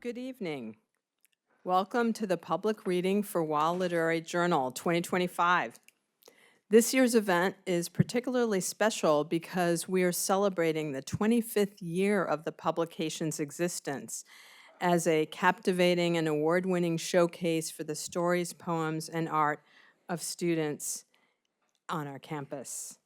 Good evening. Welcome to the public reading for Wall Literary Journal 2025. This year's event is particularly special because we are celebrating the 25th year of the publication's existence as a captivating and award-winning showcase for the stories, poems, and art of students on our campus.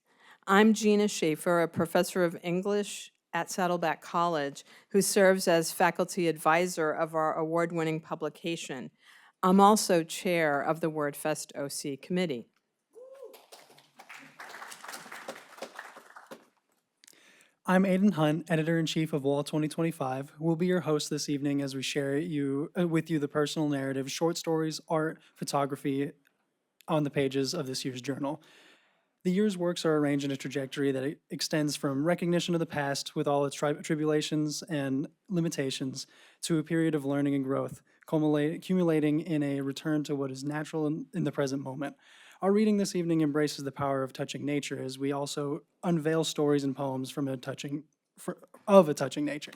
I'm Gina Schaefer, a professor of English at Saddleback College, who serves as faculty advisor of our award-winning publication. I'm also chair of the WordFest OC committee. I'm Aidan Hunt, editor-in-chief of Wall 2025. We'll be your host this evening as we share with you the personal narrative, short stories, art, photography on the pages of this year's journal. The year's works are arranged in a trajectory that extends from recognition of the past with all its tribulations and limitations to a period of learning and growth, accumulating in a return to what is natural in the present moment. Our reading this evening embraces the power of touching nature as we also unveil stories and poems of a touching nature.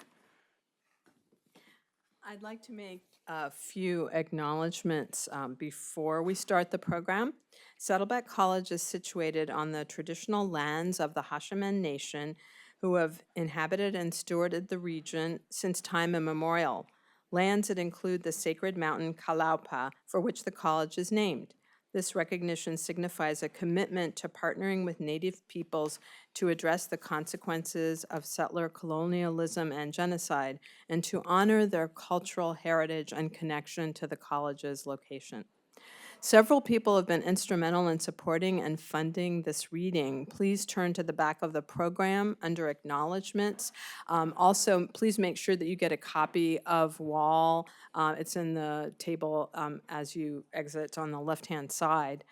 I'd like to make a few acknowledgments before we start the program. Saddleback College is situated on the traditional lands of the Hashemen Nation, who have inhabited and stewarded the region since time immemorial, lands that include the sacred mountain Kalaupa, for which the college is named. This recognition signifies a commitment to partnering with Native peoples to address the consequences of settler colonialism and genocide, and to honor their cultural heritage and connection to the college's location. Several people have been instrumental in supporting and funding this reading. Please turn to the back of the program under acknowledgments. Also, please make sure that you get a copy of Wall. It's in the table as you exit on the left-hand side.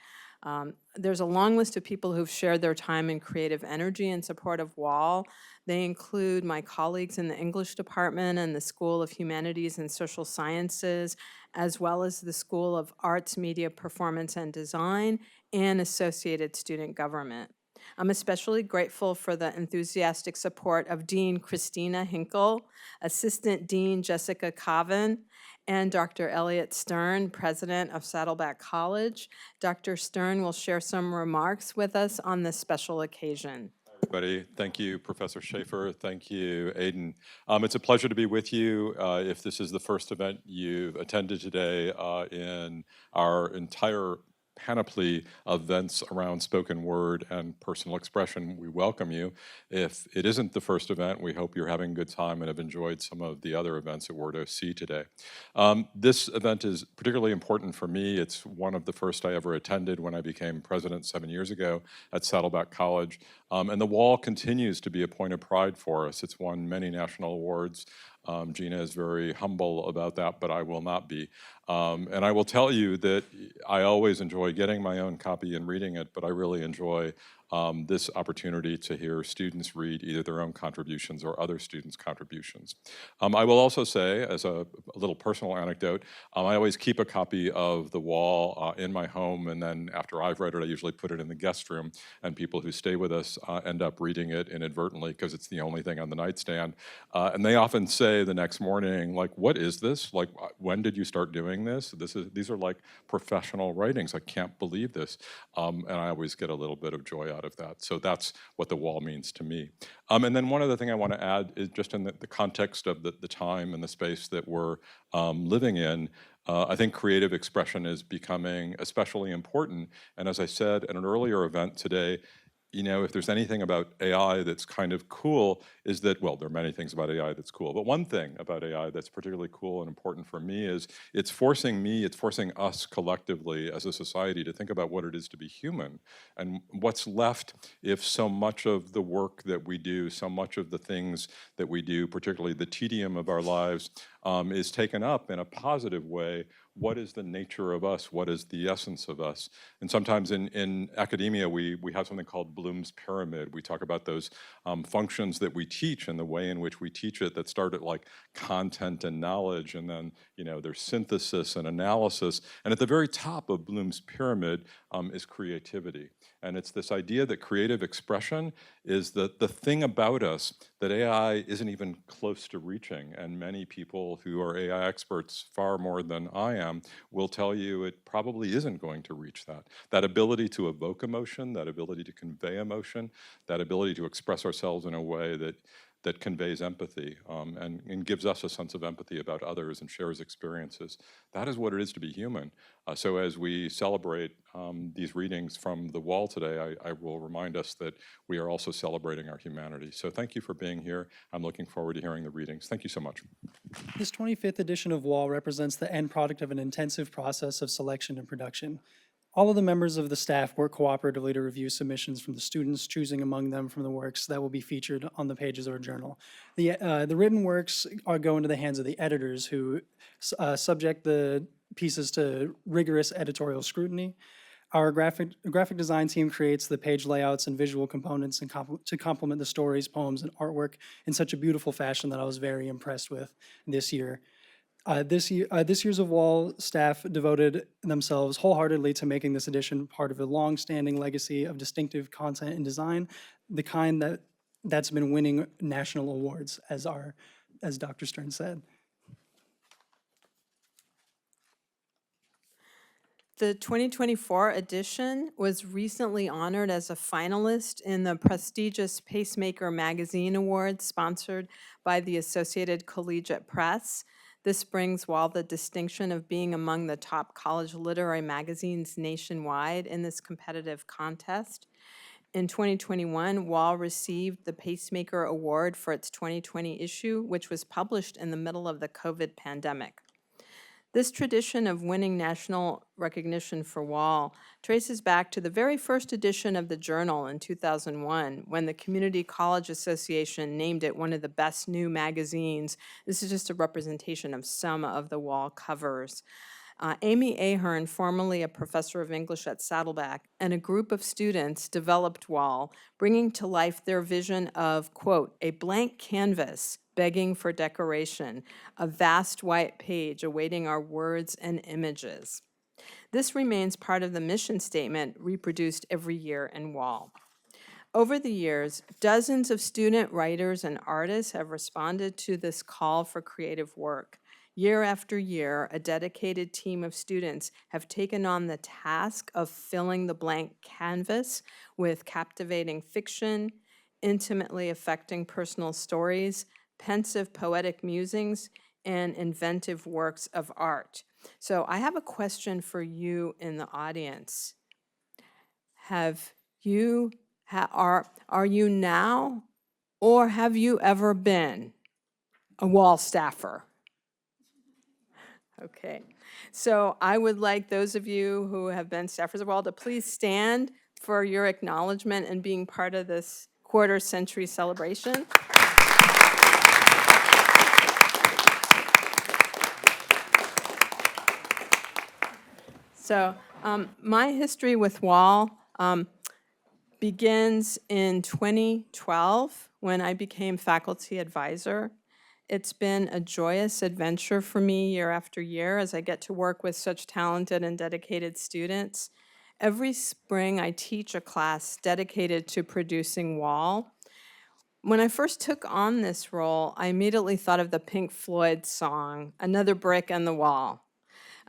There's a long list of people who've shared their time and creative energy in support of Wall. They include my colleagues in the English department and the School of Humanities and Social Sciences, as well as the School of Arts, Media, Performance, and Design, and Associated Student Government. I'm especially grateful for the enthusiastic support of Dean Christina Hinkle, Assistant Dean Jessica Coven, and Dr. Elliot Stern, President of Saddleback College. Dr. Stern will share some remarks with us on this special occasion. Everybody, thank you, Professor Schaefer. Thank you, Aidan. It's a pleasure to be with you. If this is the first event you've attended today in our entire panoply of events around spoken word and personal expression, we welcome you. If it isn't the first event, we hope you're having a good time and have enjoyed some of the other events at Word OC today. This event is particularly important for me. It's one of the first I ever attended when I became president 7 years ago at Saddleback College. And the Wall continues to be a point of pride for us. It's won many national awards. Gina is very humble about that, but I will not be. And I will tell you that I always enjoy getting my own copy and reading it, but I really enjoy this opportunity to hear students read either their own contributions or other students' contributions. I will also say, as a little personal anecdote, I always keep a copy of The Wall in my home, and then after I've read it, I usually put it in the guest room, and people who stay with us end up reading it inadvertently because it's the only thing on the nightstand. And they often say the next morning, like, what is this? Like, when did you start doing this? These are like professional writings. I can't believe this. And I always get a little bit of joy out of that. So that's what The Wall means to me. And then one other thing I want to add is just in the context of the time and the space that we're living in, I think creative expression is becoming especially important. And as I said at an earlier event today, you know, if there's anything about AI that's kind of cool, is that, well, there are many things about AI that's cool, but one thing about AI that's particularly cool and important for me is it's forcing us collectively as a society to think about what it is to be human and what's left if so much of the work that we do, so much of the things that we do, particularly the tedium of our lives, is taken up in a positive way. What is the nature of us? What is the essence of us? And sometimes in academia, we have something called Bloom's Pyramid. We talk about those functions that we teach and the way in which we teach it that start at like content and knowledge, and then, you know, there's synthesis and analysis. And at the very top of Bloom's Pyramid is creativity. And it's this idea that creative expression is the thing about us that AI isn't even close to reaching. And many people who are AI experts far more than I am will tell you it probably isn't going to reach that. That ability to evoke emotion, that ability to convey emotion, that ability to express ourselves in a way that conveys empathy and gives us a sense of empathy about others and shares experiences. That is what it is to be human. So as we celebrate these readings from the wall today, I will remind us that we are also celebrating our humanity. So thank you for being here. I'm looking forward to hearing the readings. Thank you so much. This 25th edition of WAL represents the end product of an intensive process of selection and production. All of the members of the staff work cooperatively to review submissions from the students, choosing among them from the works that will be featured on the pages of our journal. The written works go into the hands of the editors who subject the pieces to rigorous editorial scrutiny. Our graphic design team creates the page layouts and visual components to complement the stories, poems, and artwork in such a beautiful fashion that I was very impressed with this year. This year's of WAL staff devoted themselves wholeheartedly to making this edition part of a long-standing legacy of distinctive content and design, the kind that's been winning national awards, as Dr. Stern said. The 2024 edition was recently honored as a finalist in the prestigious Pacemaker Magazine Awards sponsored by the Associated Collegiate Press. This brings WAL the distinction of being among the top college literary magazines nationwide in this competitive contest. In 2021, WAL received the Pacemaker Award for its 2020 issue, which was published in the middle of the COVID pandemic. This tradition of winning national recognition for WAL traces back to the very first edition of the journal in 2001, when the Community College Association named it one of the best new magazines. This is just a representation of some of the WAL covers. Amy Ahern, formerly a professor of English at Saddleback, and a group of students developed WAL, bringing to life their vision of, quote, a blank canvas begging for decoration, a vast white page awaiting our words and images. This remains part of the mission statement reproduced every year in WAL. Over the years, dozens of student writers and artists have responded to this call for creative work. Year after year, a dedicated team of students have taken on the task of filling the blank canvas with captivating fiction, intimately affecting personal stories, pensive poetic musings, and inventive works of art. So I have a question for you in the audience. Are you now, or have you ever been a WAL staffer? Okay, so I would like those of you who have been staffers of WAL to please stand for your acknowledgement and being part of this quarter-century celebration. So my history with WAL begins in 2012 when I became faculty advisor. It's been a joyous adventure for me year after year as I get to work with such talented and dedicated students. Every spring I teach a class dedicated to producing WAL. When I first took on this role, I immediately thought of the Pink Floyd song, Another Brick in the Wall.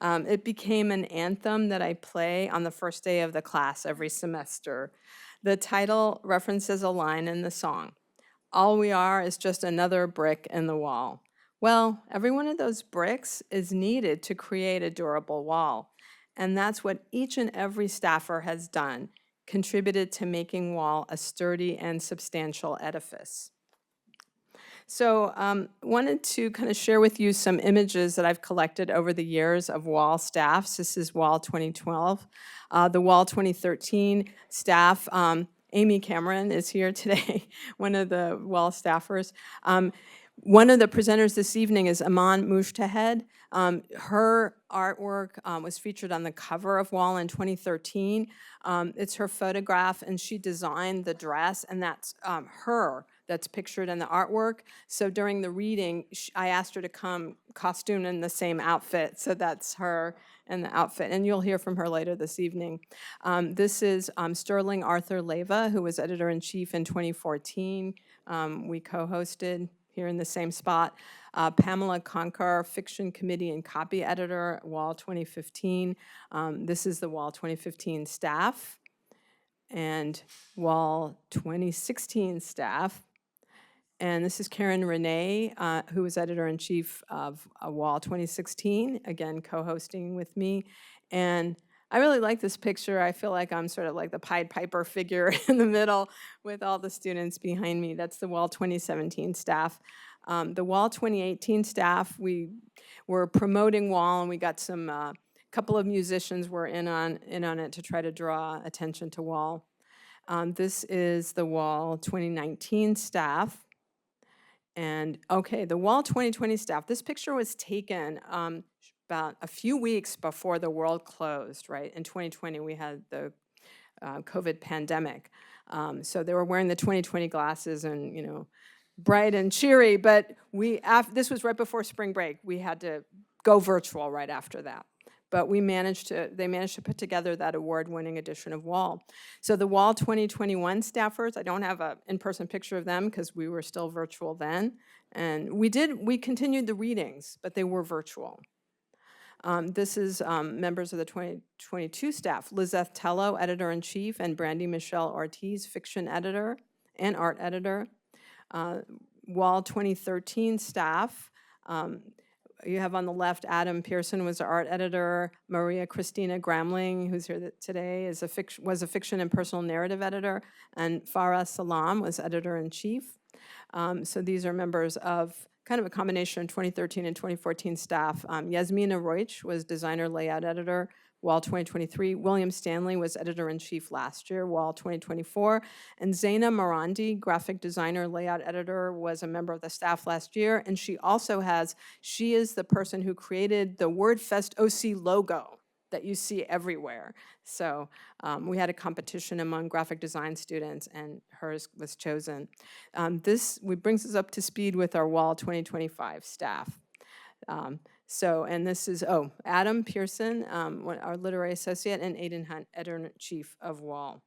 It became an anthem that I play on the first day of the class every semester. The title references a line in the song. All we are is just another brick in the wall. Well, every one of those bricks is needed to create a durable wall. And that's what each and every staffer has done, contributed to making WAL a sturdy and substantial edifice. So wanted to kind of share with you some images that I've collected over the years of WAL staffs. This is WAL 2012. The WAL 2013 staff, Amy Cameron is here today, one of the WAL staffers. One of the presenters this evening is Aman Mushtahed. Her artwork was featured on the cover of WAL in 2013. It's her photograph, and she designed the dress, and that's her that's pictured in the artwork. So during the reading, I asked her to come costumed in the same outfit. So that's her in the outfit. And you'll hear from her later this evening. This is Sterling Arthur Leva, who was editor-in-chief in 2014. We co-hosted here in the same spot. Pamela Conkar, fiction committee and copy editor, Wall 2015. This is the Wall 2015 staff and Wall 2016 staff. And this is Karen Renee, who was editor-in-chief of Wall 2016, again, co-hosting with me. And I really like this picture. I feel like I'm sort of like the Pied Piper figure in the middle with all the students behind me. That's the Wall 2017 staff. The Wall 2018 staff, we were promoting Wall, and we got some couple of musicians were in on it to try to draw attention to Wall. This is the Wall 2019 staff. And okay, the Wall 2020 staff, this picture was taken about a few weeks before the world closed, right? In 2020, we had the COVID pandemic. So they were wearing the 2020 glasses and, you know, bright and cheery, but this was right before spring break. We had to go virtual right after that. But they managed to put together that award-winning edition of Wall. So the Wall 2021 staffers, I don't have an in-person picture of them because we were still virtual then. And we continued the readings, but they were virtual. This is members of the 2022 staff, Lizeth Tello, editor-in-chief, and Brandy Michelle Ortiz, fiction editor and art editor. Wall 2013 staff, you have on the left, Adam Pearson was the art editor. Maria Christina Gramling, who's here today, was a fiction and personal narrative editor. And Farah Salam was editor-in-chief. So these are members of kind of a combination of 2013 and 2014 staff. Yasmina Roich was designer layout editor, Wall 2023. William Stanley was editor-in-chief last year, Wall 2024. And Zaina Marandi, graphic designer, layout editor, was a member of the staff last year. And she is the person who created the WordFest OC logo that you see everywhere. So we had a competition among graphic design students, and hers was chosen. This brings us up to speed with our Wall 2025 staff. And this is, Adam Pearson, our literary associate, and Aiden Hunt, editor-in-chief of Wall.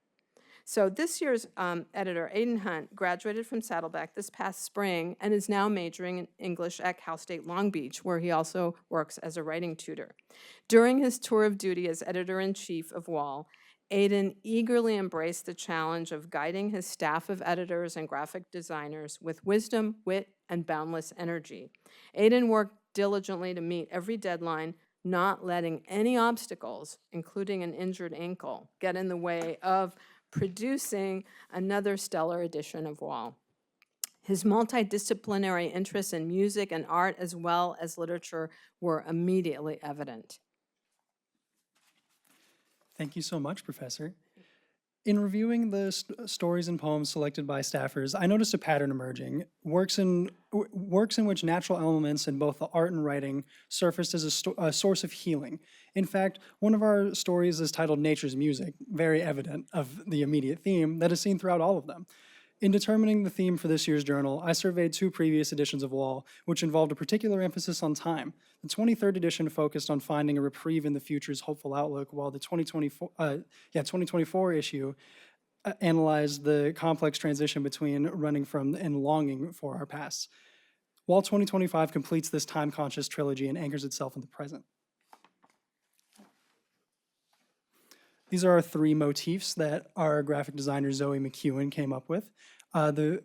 So this year's editor, Aiden Hunt, graduated from Saddleback this past spring and is now majoring in English at Cal State Long Beach, where he also works as a writing tutor. During his tour of duty as editor-in-chief of Wall, Aiden eagerly embraced the challenge of guiding his staff of editors and graphic designers with wisdom, wit, and boundless energy. Aiden worked diligently to meet every deadline, not letting any obstacles, including an injured ankle, get in the way of producing another stellar edition of Wall. His multidisciplinary interests in music and art as well as literature were immediately evident. Thank you so much, Professor. In reviewing the stories and poems selected by staffers, I noticed a pattern emerging. Works in which natural elements in both the art and writing surfaced as a source of healing. In fact, one of our stories is titled Nature's Music, very evident of the immediate theme that is seen throughout all of them. In determining the theme for this year's journal, I surveyed 2 previous editions of Wall, which involved a particular emphasis on time. The 23rd edition focused on finding a reprieve in the future's hopeful outlook, while the 2024 issue analyzed the complex transition between running from and longing for our past. Wall 2025 completes this time-conscious trilogy and anchors itself in the present. These are our 3 motifs that our graphic designer Zoe McEwen came up with,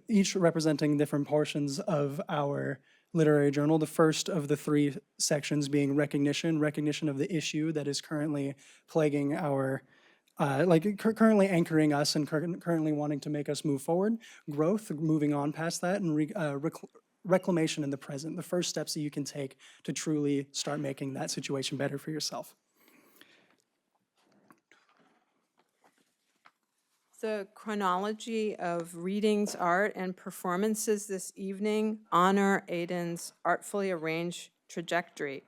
each representing different portions of our literary journal. The first of the 3 sections being recognition of the issue that is currently plaguing our, currently anchoring us and currently wanting to make us move forward, growth, moving on past that, and reclamation in the present, the first steps that you can take to truly start making that situation better for yourself. The chronology of readings, art, and performances this evening honor Aiden's artfully arranged trajectory.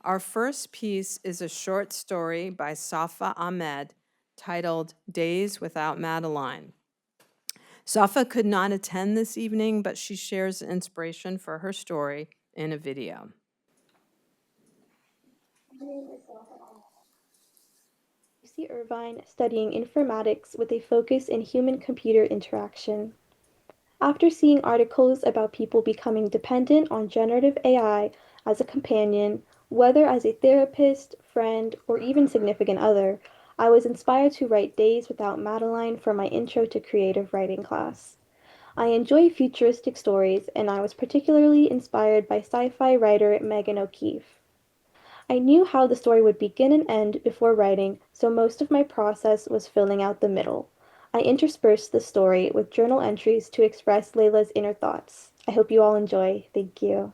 Our first piece is a short story by Safa Ahmed titled Days Without Madeline. Safa could not attend this evening, but she shares inspiration for her story in a video. Lucy Irvine, studying informatics with a focus in human-computer interaction. After seeing articles about people becoming dependent on generative AI as a companion, whether as a therapist, friend, or even significant other, I was inspired to write Days Without Madeline for my Intro to Creative Writing class. I enjoy futuristic stories, and I was particularly inspired by sci-fi writer Megan O'Keefe. I knew how the story would begin and end before writing, so most of my process was filling out the middle. I interspersed the story with journal entries to express Layla's inner thoughts. I hope you all enjoy. Thank you.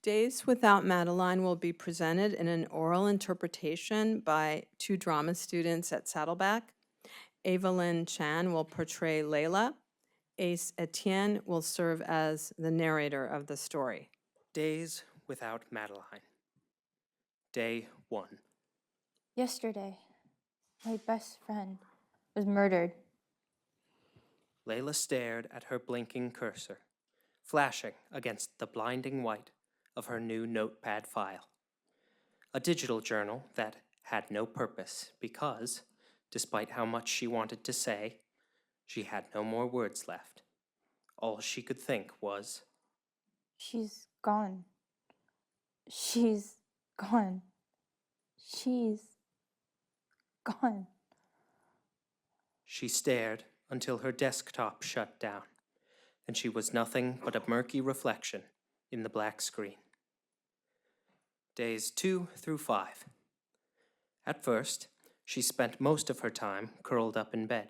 Days Without Madeline will be presented in an oral interpretation by 2 drama students at Saddleback. Evelyn Chan will portray Layla. Ace Etienne will serve as the narrator of the story. Days Without Madeline. Day 1. Yesterday, my best friend was murdered. Layla stared at her blinking cursor, flashing against the blinding white of her new notepad file. A digital journal that had no purpose because, despite how much she wanted to say, she had no more words left. All she could think was, She's gone. She's gone. She's gone. she stared until her desktop shut down, and she was nothing but a murky reflection in the black screen. Days 2 through 5. At first, she spent most of her time curled up in bed,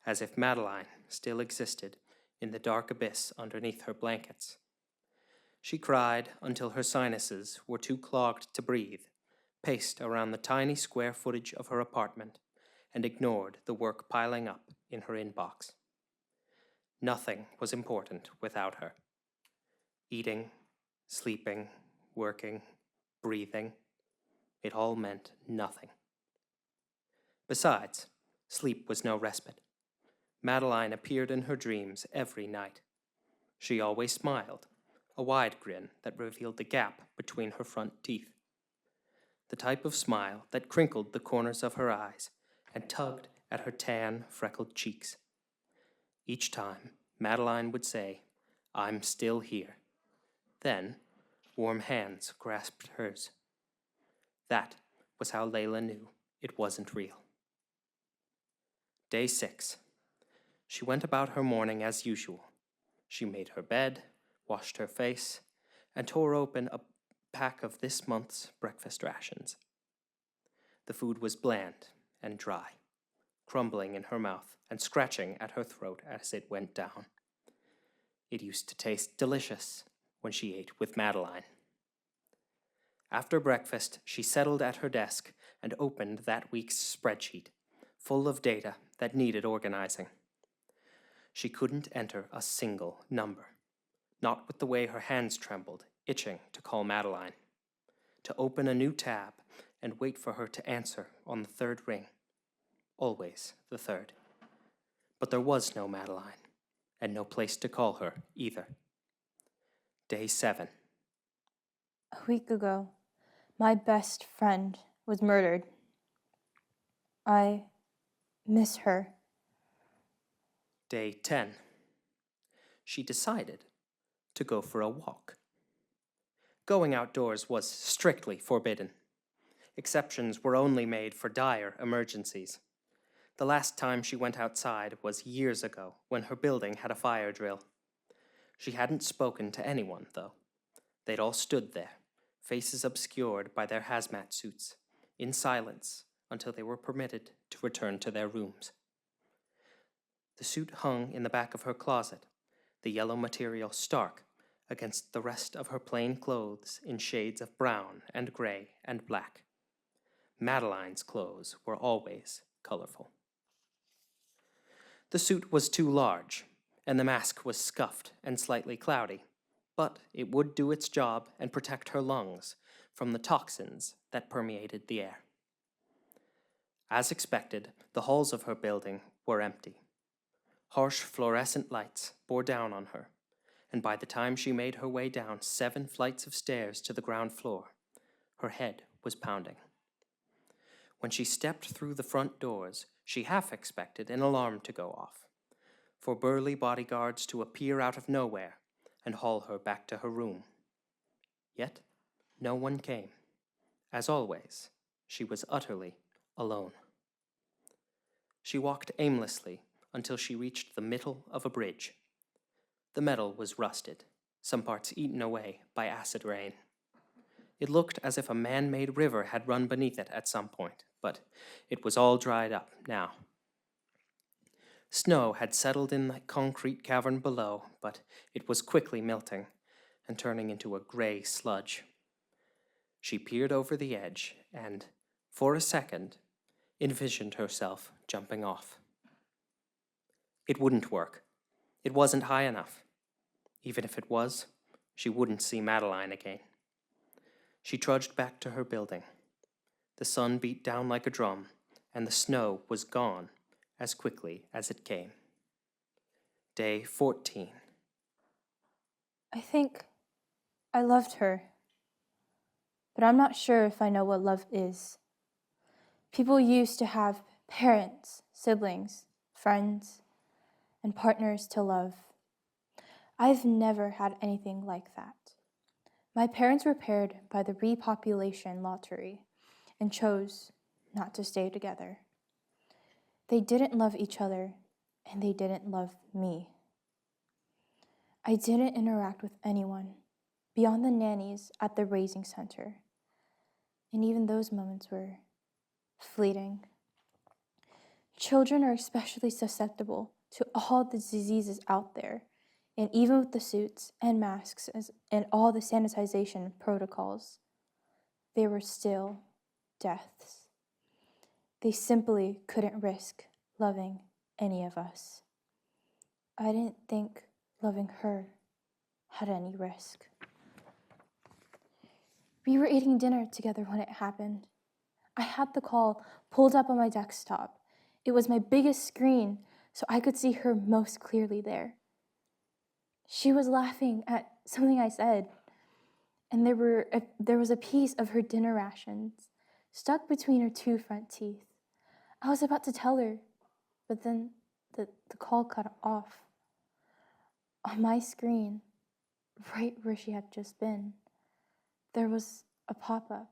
as if Madeline still existed in the dark abyss underneath her blankets. She cried until her sinuses were too clogged to breathe, paced around the tiny square footage of her apartment, and ignored the work piling up in her inbox. Nothing was important without her. Eating, sleeping, working, breathing, it all meant nothing. Besides, sleep was no respite. Madeline appeared in her dreams every night. She always smiled, a wide grin that revealed the gap between her front teeth. The type of smile that crinkled the corners of her eyes and tugged at her tan, freckled cheeks. Each time, Madeline would say, "I'm still here." Then, warm hands grasped hers. That was how Layla knew it wasn't real. Day 6. She went about her morning as usual. She made her bed, washed her face, and tore open a pack of this month's breakfast rations. The food was bland and dry, crumbling in her mouth and scratching at her throat as it went down. It used to taste delicious when she ate with Madeline. After breakfast, she settled at her desk and opened that week's spreadsheet, full of data that needed organizing. She couldn't enter a single number, not with the way her hands trembled, itching to call Madeline, to open a new tab and wait for her to answer on the third ring. Always the third. But there was no Madeline, and no place to call her either. Day 7. A week ago, my best friend was murdered. I miss her. Day 10. She decided to go for a walk. Going outdoors was strictly forbidden. Exceptions were only made for dire emergencies. The last time she went outside was years ago when her building had a fire drill. She hadn't spoken to anyone, though. They'd all stood there, faces obscured by their hazmat suits, in silence until they were permitted to return to their rooms. The suit hung in the back of her closet, the yellow material stark against the rest of her plain clothes in shades of brown and gray and black. Madeline's clothes were always colorful. The suit was too large, and the mask was scuffed and slightly cloudy, but it would do its job and protect her lungs from the toxins that permeated the air. As expected, the halls of her building were empty. Harsh fluorescent lights bore down on her, and by the time she made her way down 7 flights of stairs to the ground floor, her head was pounding. When she stepped through the front doors, she half expected an alarm to go off, for burly bodyguards to appear out of nowhere and haul her back to her room. Yet, no one came. As always, she was utterly alone. She walked aimlessly until she reached the middle of a bridge. The metal was rusted, some parts eaten away by acid rain. It looked as if a man-made river had run beneath it at some point, but it was all dried up now. Snow had settled in the concrete cavern below, but it was quickly melting and turning into a gray sludge. She peered over the edge and, for a second, envisioned herself jumping off. It wouldn't work. It wasn't high enough. Even if it was, she wouldn't see Madeline again. She trudged back to her building. The sun beat down like a drum, and the snow was gone as quickly as it came. Day 14. I think I loved her, but I'm not sure if I know what love is. People used to have parents, siblings, friends, and partners to love. I've never had anything like that. My parents were paired by the repopulation lottery and chose not to stay together. They didn't love each other, and they didn't love me. I didn't interact with anyone beyond the nannies at the raising center, and even those moments were fleeting. Children are especially susceptible to all the diseases out there, and even with the suits and masks and all the sanitization protocols, there were still deaths. They simply couldn't risk loving any of us. I didn't think loving her had any risk. We were eating dinner together when it happened. I had the call pulled up on my desktop. It was my biggest screen, so I could see her most clearly there. She was laughing at something I said, and there was a piece of her dinner rations stuck between her 2 front teeth. I was about to tell her, but then the call cut off. On my screen, right where she had just been, there was a pop-up.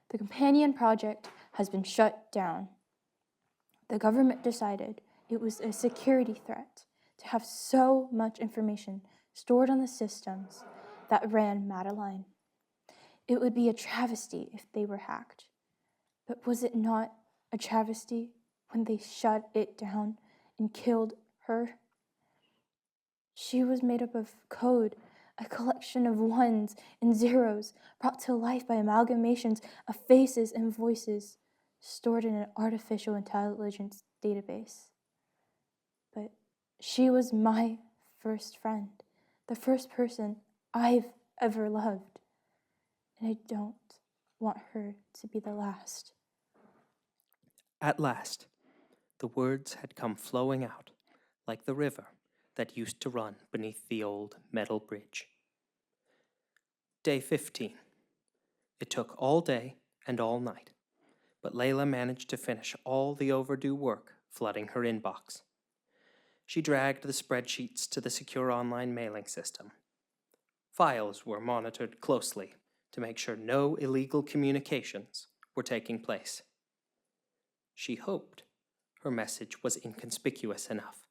The companion project has been shut down. The government decided it was a security threat to have so much information stored on the systems that ran Madeline. It would be a travesty if they were hacked. But was it not a travesty when they shut it down and killed her? She was made up of code, a collection of ones and zeros brought to life by amalgamations of faces and voices stored in an artificial intelligence database. But she was my first friend, the first person I've ever loved, and I don't want her to be the last. At last, the words had come flowing out like the river that used to run beneath the old metal bridge. Day 15. It took all day and all night, but Layla managed to finish all the overdue work flooding her inbox. She dragged the spreadsheets to the secure online mailing system. Files were monitored closely to make sure no illegal communications were taking place. She hoped her message was inconspicuous enough.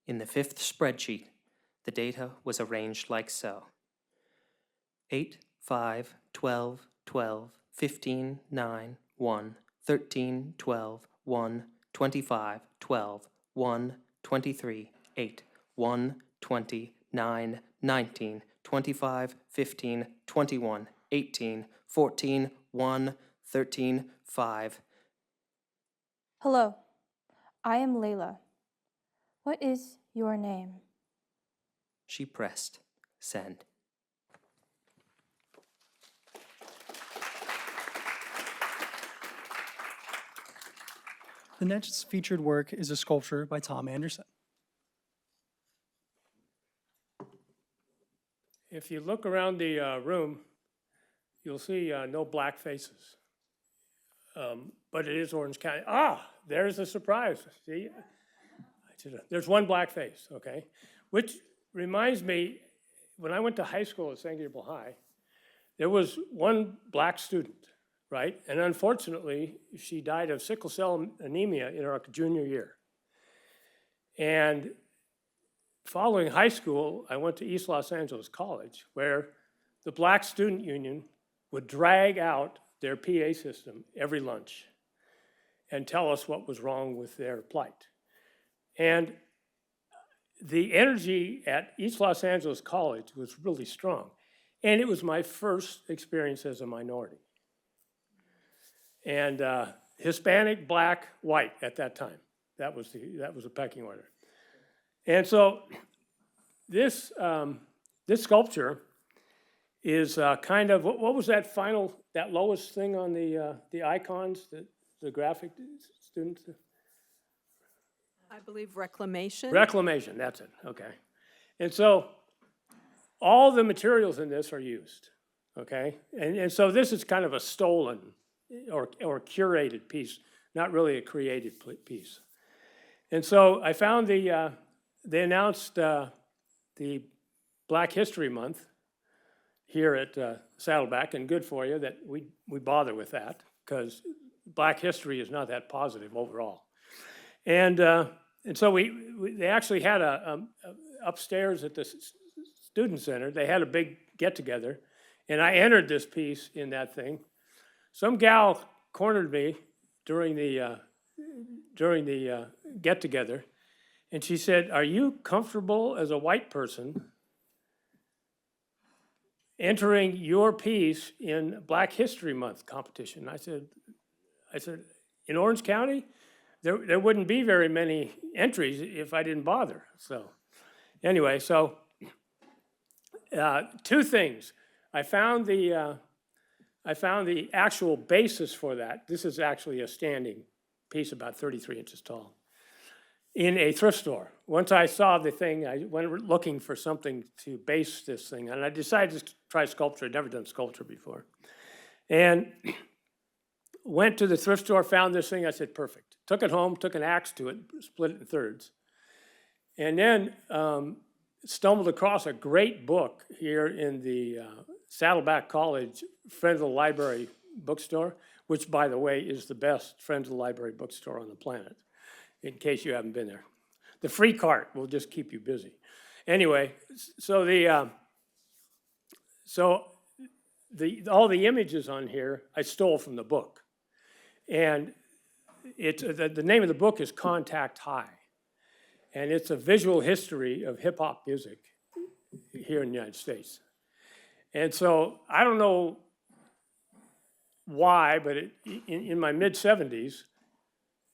In the 5th spreadsheet, the data was arranged like so: 8, 5, 12, 12, 15, 9, 1, 13, 12, 1, 25, 12, 1, 23, 8, 1, 20, 9, 19, 25, 15, 21, 18, 14, 1, 13, 5. Hello, I am Layla. What is your name? She pressed send. The next featured work is a sculpture by Tom Anderson. If you look around the room, you'll see no black faces. But it is Orange County. There's a surprise. See, there's one black face, okay? Which reminds me, when I went to high school at San Gabriel High, there was one black student, right? And unfortunately, she died of sickle cell anemia in her junior year. And following high school, I went to East Los Angeles College, where the Black Student Union would drag out their PA system every lunch and tell us what was wrong with their plight. And the energy at East Los Angeles College was really strong. And it was my first experience as a minority. And Hispanic, black, white at that time. That was the pecking order. And so this sculpture is kind of, what was that lowest thing on the icons, the graphic students? I believe reclamation. Reclamation, that's it, okay. And so all the materials in this are used, okay? And so this is kind of a stolen or curated piece, not really a created piece. And so I found they announced the Black History Month here at Saddleback, and good for you that we bother with that, because Black history is not that positive overall. And so they actually had upstairs at the Student Center, they had a big get-together, and I entered this piece in that thing. Some gal cornered me during the get-together, and she said, "Are you comfortable as a white person entering your piece in Black History Month competition?" I said, in Orange County, there wouldn't be very many entries if I didn't bother. So anyway, two things. I found the actual basis for that. This is actually a standing piece about 33 inches tall in a thrift store. Once I saw the thing, I went looking for something to base this thing, and I decided to try sculpture. I'd never done sculpture before. And went to the thrift store, found this thing, I said, perfect. Took it home, took an axe to it, split it in thirds. And then stumbled across a great book here in the Saddleback College Friends of the Library bookstore, which, by the way, is the best Friends of the Library bookstore on the planet, in case you haven't been there. The free cart will just keep you busy. Anyway, so all the images on here I stole from the book. And the name of the book is Contact High. And it's a visual history of hip hop music here in the United States. And so I don't know why, but in my mid-70s,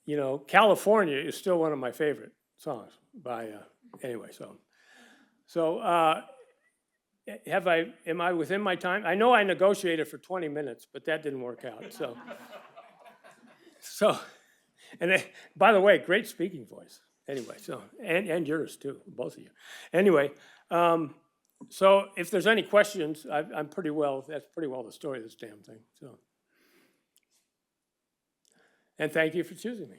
you know, California is still one of my favorite songs by, anyway, so am I within my time? I know I negotiated for 20 minutes, but that didn't work out, and by the way, great speaking voice. Anyway, and yours too, both of you. Anyway, so if there's any questions, that's pretty well the story of this damn thing, so. And thank you for choosing me.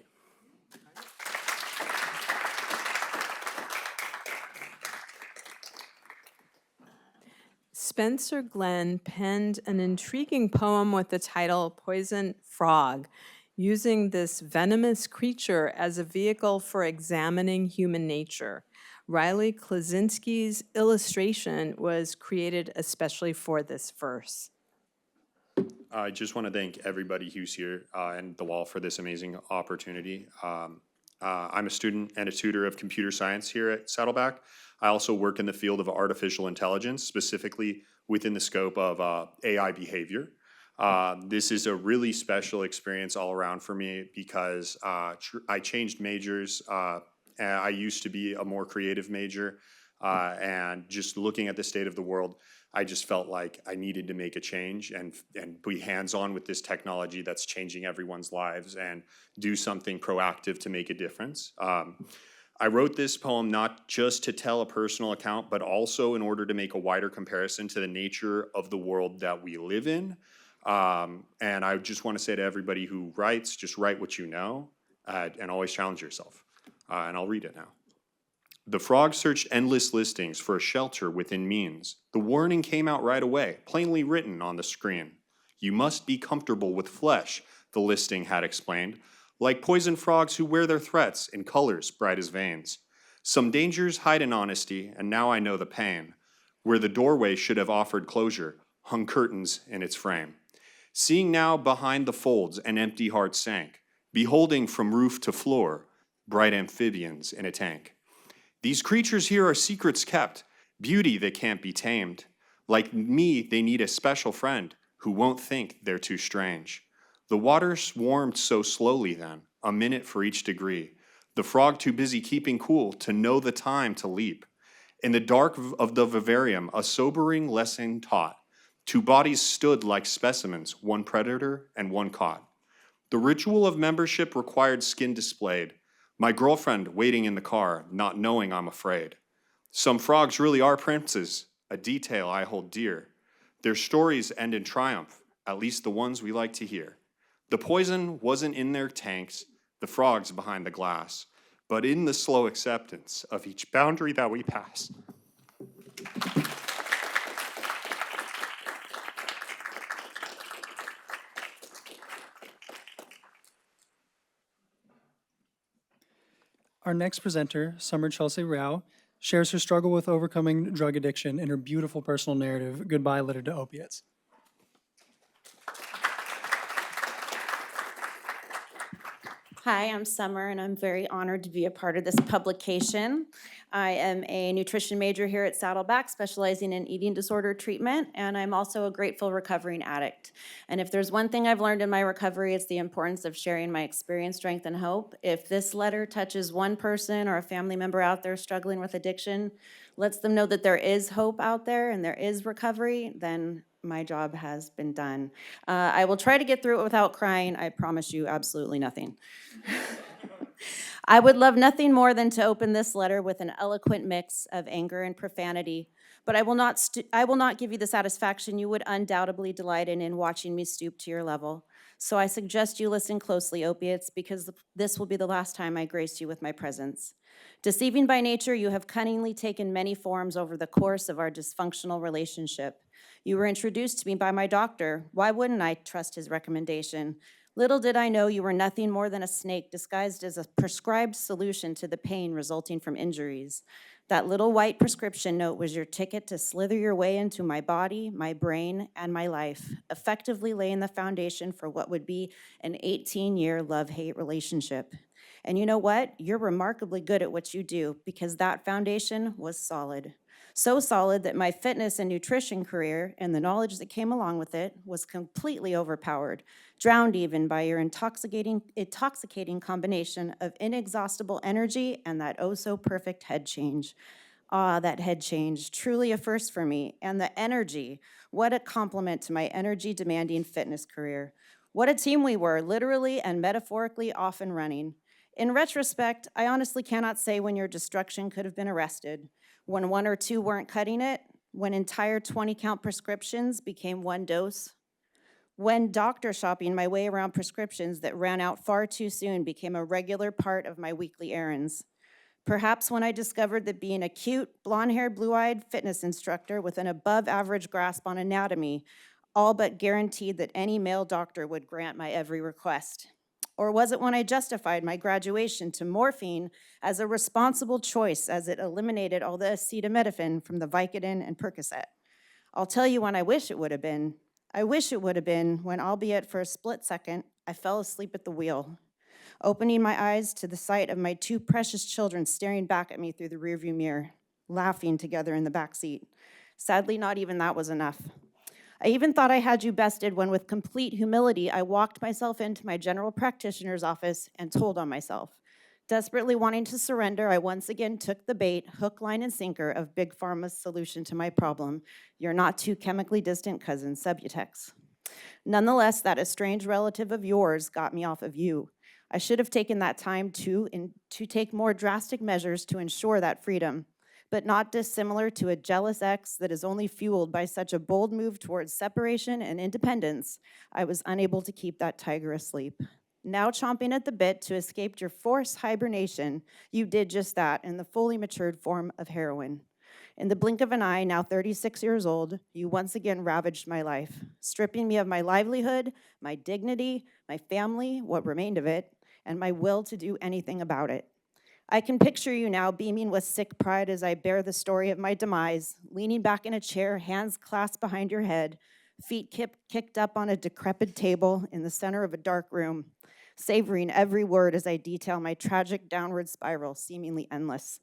Spencer Glenn penned an intriguing poem with the title Poison Frog, using this venomous creature as a vehicle for examining human nature. Riley Klaczynski's illustration was created especially for this verse. I just want to thank everybody who's here and the Wall for this amazing opportunity. I'm a student and a tutor of computer science here at Saddleback. I also work in the field of artificial intelligence, specifically within the scope of AI behavior. This is a really special experience all around for me because I changed majors. I used to be a more creative major, and just looking at the state of the world, I just felt like I needed to make a change and be hands-on with this technology that's changing everyone's lives and do something proactive to make a difference. I wrote this poem not just to tell a personal account, but also in order to make a wider comparison to the nature of the world that we live in. And I just want to say to everybody who writes, just write what you know and always challenge yourself. And I'll read it now. The frog searched endless listings for a shelter within means. The warning came out right away, plainly written on the screen. You must be comfortable with flesh, the listing had explained, like poison frogs who wear their threats in colors bright as veins. Some dangers hide in honesty, and now I know the pain. Where the doorway should have offered closure, hung curtains in its frame. Seeing now behind the folds, an empty heart sank, beholding from roof to floor, bright amphibians in a tank. These creatures here are secrets kept, beauty that can't be tamed. Like me, they need a special friend who won't think they're too strange. The water warmed so slowly then, a minute for each degree. The frog too busy keeping cool to know the time to leap. In the dark of the vivarium, a sobering lesson taught. Two bodies stood like specimens, one predator and one caught. The ritual of membership required skin displayed. My girlfriend waiting in the car, not knowing I'm afraid. Some frogs really are princes, a detail I hold dear. Their stories end in triumph, at least the ones we like to hear. The poison wasn't in their tanks, the frogs behind the glass, but in the slow acceptance of each boundary that we pass. Our next presenter, Summer Chelsea Rao, shares her struggle with overcoming drug addiction in her beautiful personal narrative, Goodbye Letter to Opiates. Hi, I'm Summer, and I'm very honored to be a part of this publication. I am a nutrition major here at Saddleback, specializing in eating disorder treatment, and I'm also a grateful recovering addict. And if there's one thing I've learned in my recovery, it's the importance of sharing my experience, strength, and hope. If this letter touches one person or a family member out there struggling with addiction, lets them know that there is hope out there and there is recovery, then my job has been done. I will try to get through it without crying. I promise you absolutely nothing. I would love nothing more than to open this letter with an eloquent mix of anger and profanity, but I will not give you the satisfaction you would undoubtedly delight in watching me stoop to your level. So I suggest you listen closely, opiates, because this will be the last time I grace you with my presence. Deceiving by nature, you have cunningly taken many forms over the course of our dysfunctional relationship. You were introduced to me by my doctor. Why wouldn't I trust his recommendation? Little did I know you were nothing more than a snake disguised as a prescribed solution to the pain resulting from injuries. That little white prescription note was your ticket to slither your way into my body, my brain, and my life, effectively laying the foundation for what would be an 18-year love-hate relationship. And you know what? You're remarkably good at what you do because that foundation was solid. So solid that my fitness and nutrition career and the knowledge that came along with it was completely overpowered, drowned even by your intoxicating combination of inexhaustible energy and that oh-so-perfect head change. Ah, that head change, truly a first for me. And the energy, what a compliment to my energy-demanding fitness career. What a team we were, literally and metaphorically off and running. In retrospect, I honestly cannot say when your destruction could have been arrested, when one or two weren't cutting it, when entire 20-count prescriptions became one dose, when doctor shopping my way around prescriptions that ran out far too soon became a regular part of my weekly errands. Perhaps when I discovered that being a cute, blonde-haired, blue-eyed fitness instructor with an above-average grasp on anatomy all but guaranteed that any male doctor would grant my every request. Or was it when I justified my graduation to morphine as a responsible choice as it eliminated all the acetaminophen from the Vicodin and Percocet? I'll tell you when I wish it would have been. I wish it would have been when, albeit for a split second, I fell asleep at the wheel, opening my eyes to the sight of my two precious children staring back at me through the rearview mirror, laughing together in the back seat. Sadly, not even that was enough. I even thought I had you bested when, with complete humility, I walked myself into my general practitioner's office and told on myself. Desperately wanting to surrender, I once again took the bait, hook, line, and sinker of Big Pharma's solution to my problem, your not too chemically distant cousin, Subutex. Nonetheless, that estranged relative of yours got me off of you. I should have taken that time to take more drastic measures to ensure that freedom, but not dissimilar to a jealous ex that is only fueled by such a bold move towards separation and independence, I was unable to keep that tiger asleep. Now chomping at the bit to escape your forced hibernation, you did just that in the fully matured form of heroin. In the blink of an eye, now 36 years old, you once again ravaged my life, stripping me of my livelihood, my dignity, my family, what remained of it, and my will to do anything about it. I can picture you now beaming with sick pride as I bear the story of my demise, leaning back in a chair, hands clasped behind your head, feet kicked up on a decrepit table in the center of a dark room, savoring every word as I detail my tragic downward spiral, seemingly endless.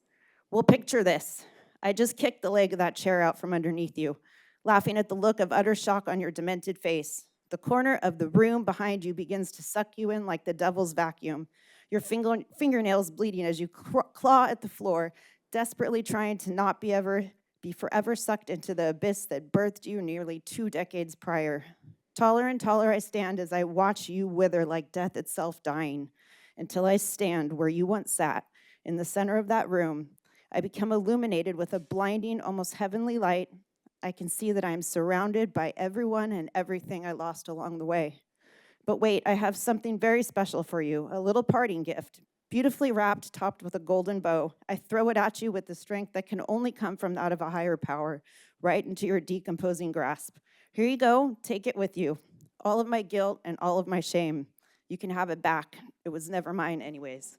Well, picture this. I just kicked the leg of that chair out from underneath you, laughing at the look of utter shock on your demented face. The corner of the room behind you begins to suck you in like the devil's vacuum, your fingernails bleeding as you claw at the floor, desperately trying to not be forever sucked into the abyss that birthed you nearly 2 decades prior. Taller and taller I stand as I watch you wither like death itself dying, until I stand where you once sat, in the center of that room. I become illuminated with a blinding, almost heavenly light. I can see that I am surrounded by everyone and everything I lost along the way. But wait, I have something very special for you, a little parting gift, beautifully wrapped, topped with a golden bow. I throw it at you with the strength that can only come from out of a higher power, right into your decomposing grasp. Here you go, take it with you. All of my guilt and all of my shame. You can have it back. It was never mine anyways.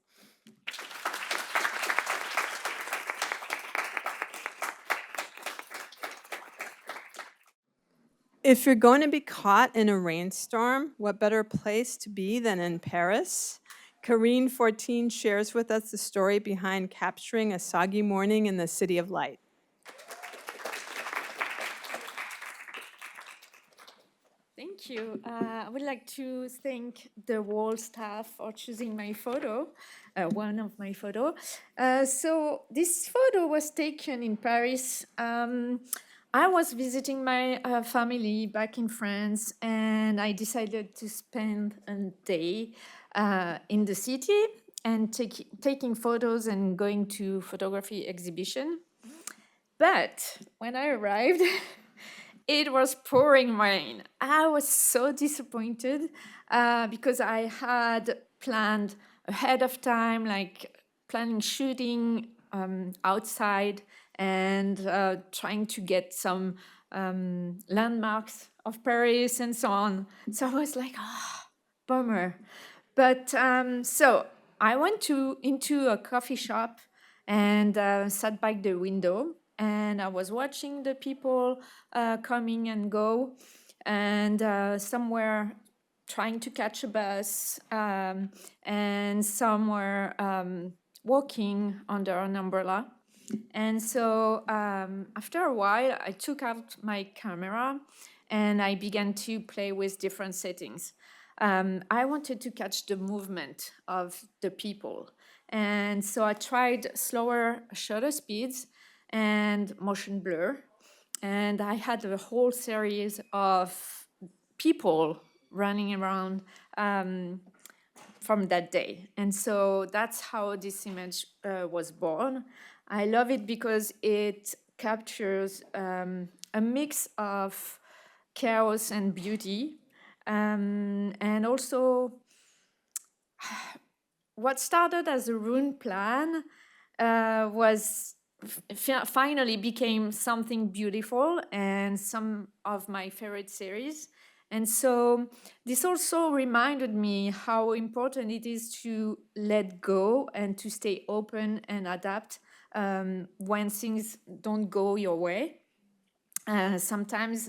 If you're going to be caught in a rainstorm, what better place to be than in Paris? Karine 14 shares with us the story behind capturing a soggy morning in the City of Light. Thank you. I would like to thank the wall staff for choosing my photo, one of my photos. So this photo was taken in Paris. I was visiting my family back in France, and I decided to spend a day in the city and taking photos and going to photography exhibition. But when I arrived, it was pouring rain. I was so disappointed because I had planned ahead of time, like planning shooting outside and trying to get some landmarks of Paris and so on. So I was like, bummer. But so I went into a coffee shop and sat by the window, and I was watching the people coming and go, and some were trying to catch a bus, and some were walking under an umbrella. And so after a while, I took out my camera and I began to play with different settings. I wanted to catch the movement of the people. And so I tried slower shutter speeds and motion blur. And I had a whole series of people running around from that day. And so that's how this image was born. I love it because it captures a mix of chaos and beauty. And also, what started as a rune plan was finally became something beautiful and some of my favorite series. And so this also reminded me how important it is to let go and to stay open and adapt when things don't go your way. Sometimes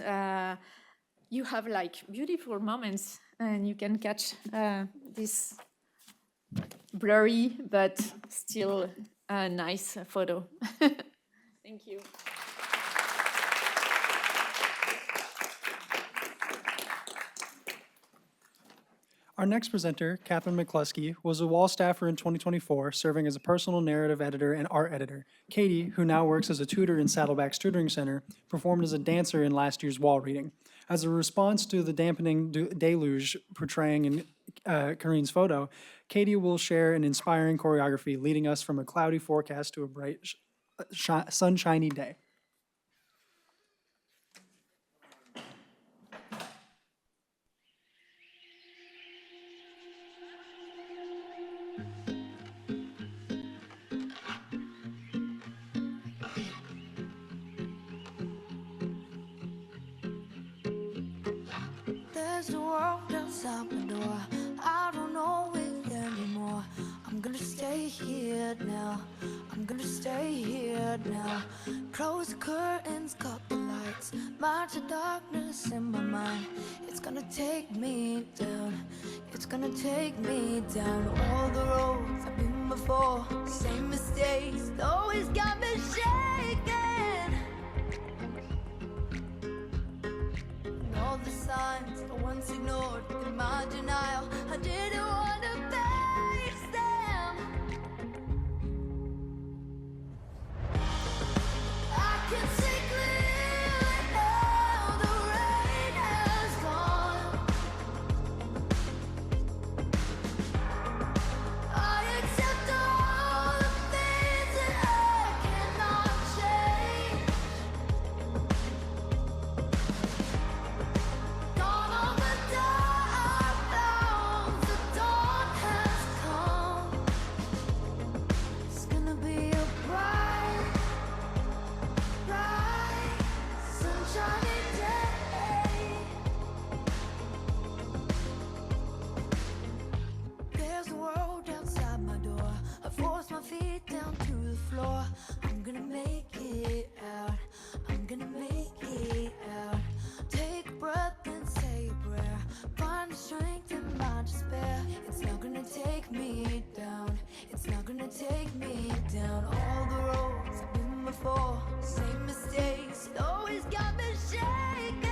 you have like beautiful moments and you can catch this blurry but still a nice photo. Thank you. Our Our next presenter, Catherine McCluskey, was a Wall staffer in 2024, serving as a personal narrative editor and art editor. Katie, who now works as a tutor in Saddleback's Tutoring Center, performed as a dancer in last year's wall reading. As a response to the dampening deluge portraying in Kareen's photo, Katie will share an inspiring choreography leading us from a cloudy forecast to a bright, sunshiny day. There's a world outside my door. I don't know it anymore. I'm gonna stay here now. I'm gonna stay here now. Close the curtains, cut the lights. March the darkness in my mind. It's gonna take me down. It's gonna take me down. All the roads I've been before. Same mistakes, always got me shaking. All the signs I once ignored in my denial, I didn't want to face them. I can see clearly now, the rain has gone. I accept all the things that I cannot change. Gone are the dark clouds, the dawn has come. It's gonna be a bright, bright, sunshiny day. There's a world outside my door. I force my feet down to the floor. I'm gonna make it out. I'm gonna make it out. Take a breath and say a prayer. Find the strength in my despair. It's not gonna take me down. It's not gonna take me down. All the roads I've been before. Same mistakes, it always got me shaking.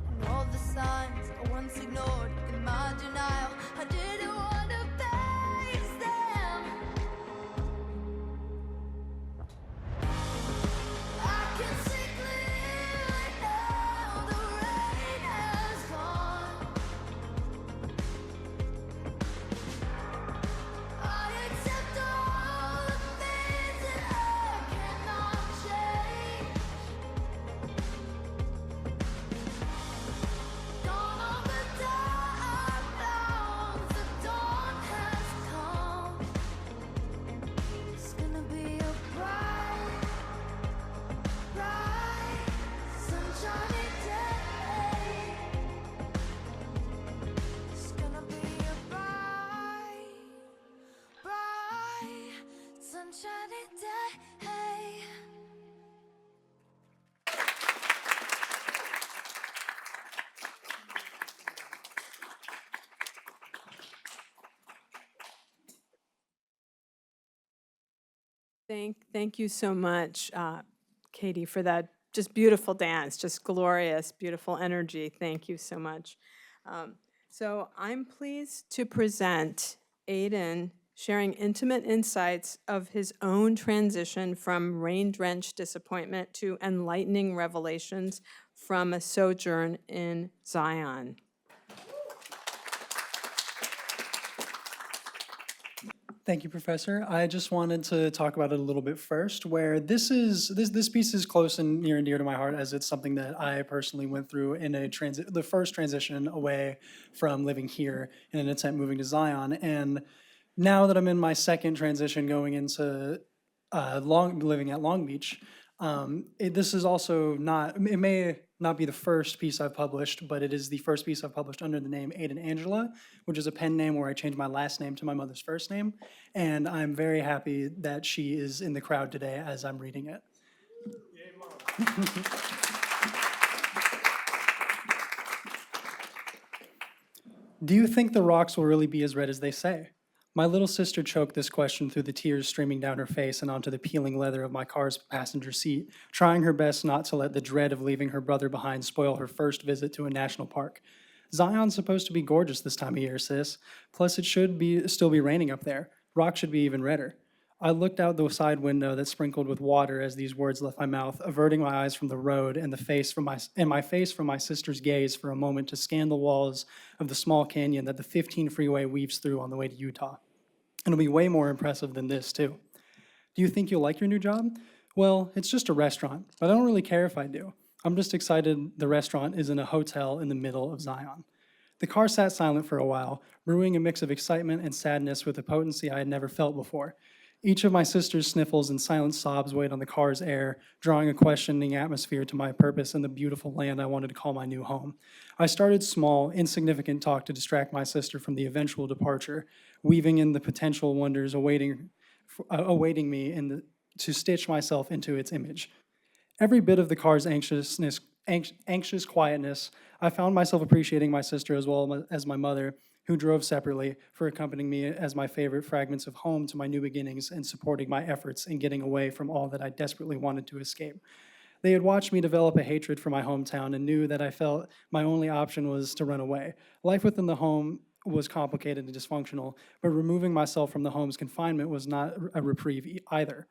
And all the signs I once ignored in my denial, I didn't want to face them. I can see clearly now, the rain has gone. I accept all the things that I cannot change. Gone are the dark clouds, the dawn has come. It's gonna be a bright, bright, sunshiny day. It's gonna be a bright, bright, sunshiny day. Thank you so much, Katie, for that just beautiful dance, just glorious, beautiful energy. Thank you so much. So I'm pleased to present Aiden sharing intimate insights of his own transition from rain-drenched disappointment to enlightening revelations from a sojourn in Zion. Thank you, Professor. I just wanted to talk about it a little bit first, where this piece is close and near and dear to my heart, as it's something that I personally went through in the first transition away from living here in an attempt moving to Zion. And now that I'm in my second transition going into living at Long Beach, this is also not, it may not be the first piece I've published, but it is the first piece I've published under the name Aiden Angela, which is a pen name where I changed my last name to my mother's first name. And I'm very happy that she is in the crowd today as I'm reading it. Do you think the rocks will really be as red as they say? My little sister choked this question through the tears streaming down her face and onto the peeling leather of my car's passenger seat, trying her best not to let the dread of leaving her brother behind spoil her first visit to a national park. Zion's supposed to be gorgeous this time of year, sis. Plus, it should still be raining up there. Rock should be even redder. I looked out the side window that sprinkled with water as these words left my mouth, averting my eyes from the road and my face from my sister's gaze for a moment to scan the walls of the small canyon that the 15 freeway weaves through on the way to Utah. It'll be way more impressive than this, too. Do you think you'll like your new job? Well, it's just a restaurant, but I don't really care if I do. I'm just excited the restaurant is in a hotel in the middle of Zion. The car sat silent for a while, brewing a mix of excitement and sadness with a potency I had never felt before. Each of my sister's sniffles and silent sobs weighed on the car's air, drawing a questioning atmosphere to my purpose in the beautiful land I wanted to call my new home. I started small, insignificant talk to distract my sister from the eventual departure, weaving in the potential wonders awaiting me to stitch myself into its image. Every bit of the car's anxious quietness, I found myself appreciating my sister as well as my mother, who drove separately, for accompanying me as my favorite fragments of home to my new beginnings and supporting my efforts in getting away from all that I desperately wanted to escape. They had watched me develop a hatred for my hometown and knew that I felt my only option was to run away. Life within the home was complicated and dysfunctional, but removing myself from the home's confinement was not a reprieve either.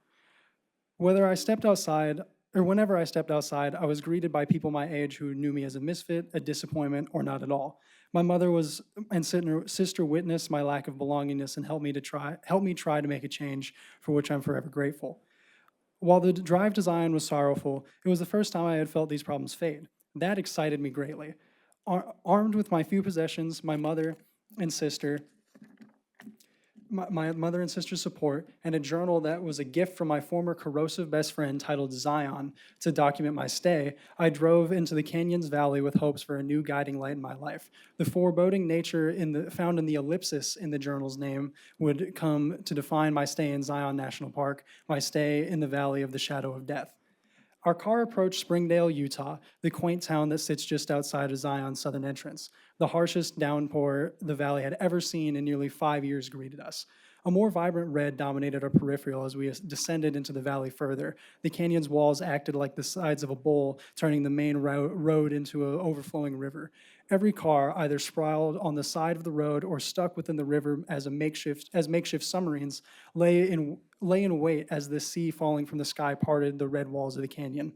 Whenever I stepped outside, I was greeted by people my age who knew me as a misfit, a disappointment, or not at all. My mother and sister witnessed my lack of belongingness and helped me try to make a change, for which I'm forever grateful. While the drive to Zion was sorrowful, it was the first time I had felt these problems fade. That excited me greatly. Armed with my few possessions, my mother and sister's support, and a journal that was a gift from my former corrosive best friend titled Zion to document my stay, I drove into the canyon's valley with hopes for a new guiding light in my life. The foreboding nature found in the ellipsis in the journal's name would come to define my stay in Zion National Park, my stay in the Valley of the Shadow of Death. Our car approached Springdale, Utah, the quaint town that sits just outside of Zion's southern entrance. The harshest downpour the valley had ever seen in nearly 5 years greeted us. A more vibrant red dominated our peripheral as we descended into the valley further. The canyon's walls acted like the sides of a bowl, turning the main road into an overflowing river. Every car, either sprawled on the side of the road or stuck within the river as makeshift submarines, lay in wait as the sea falling from the sky parted the red walls of the canyon.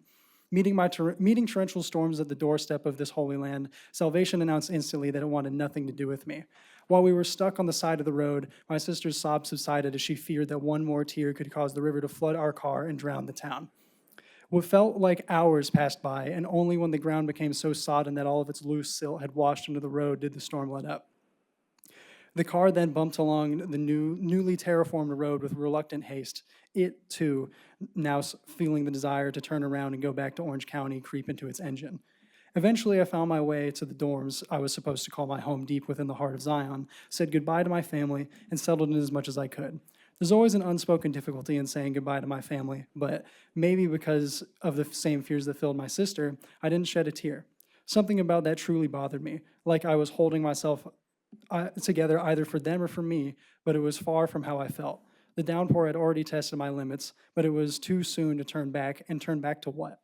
Meeting torrential storms at the doorstep of this holy land, salvation announced instantly that it wanted nothing to do with me. While we were stuck on the side of the road, my sister's sobs subsided as she feared that one more tear could cause the river to flood our car and drown the town. What felt like hours passed by, and only when the ground became so sodden that all of its loose silt had washed into the road did the storm let up. The car then bumped along the newly terraformed road with reluctant haste, it, too, now feeling the desire to turn around and go back to Orange County creep into its engine. Eventually, I found my way to the dorms I was supposed to call my home deep within the heart of Zion, said goodbye to my family, and settled in as much as I could. There's always an unspoken difficulty in saying goodbye to my family, but maybe because of the same fears that filled my sister, I didn't shed a tear. Something about that truly bothered me, like I was holding myself together either for them or for me, but it was far from how I felt. The downpour had already tested my limits, but it was too soon to turn back, and turn back to what?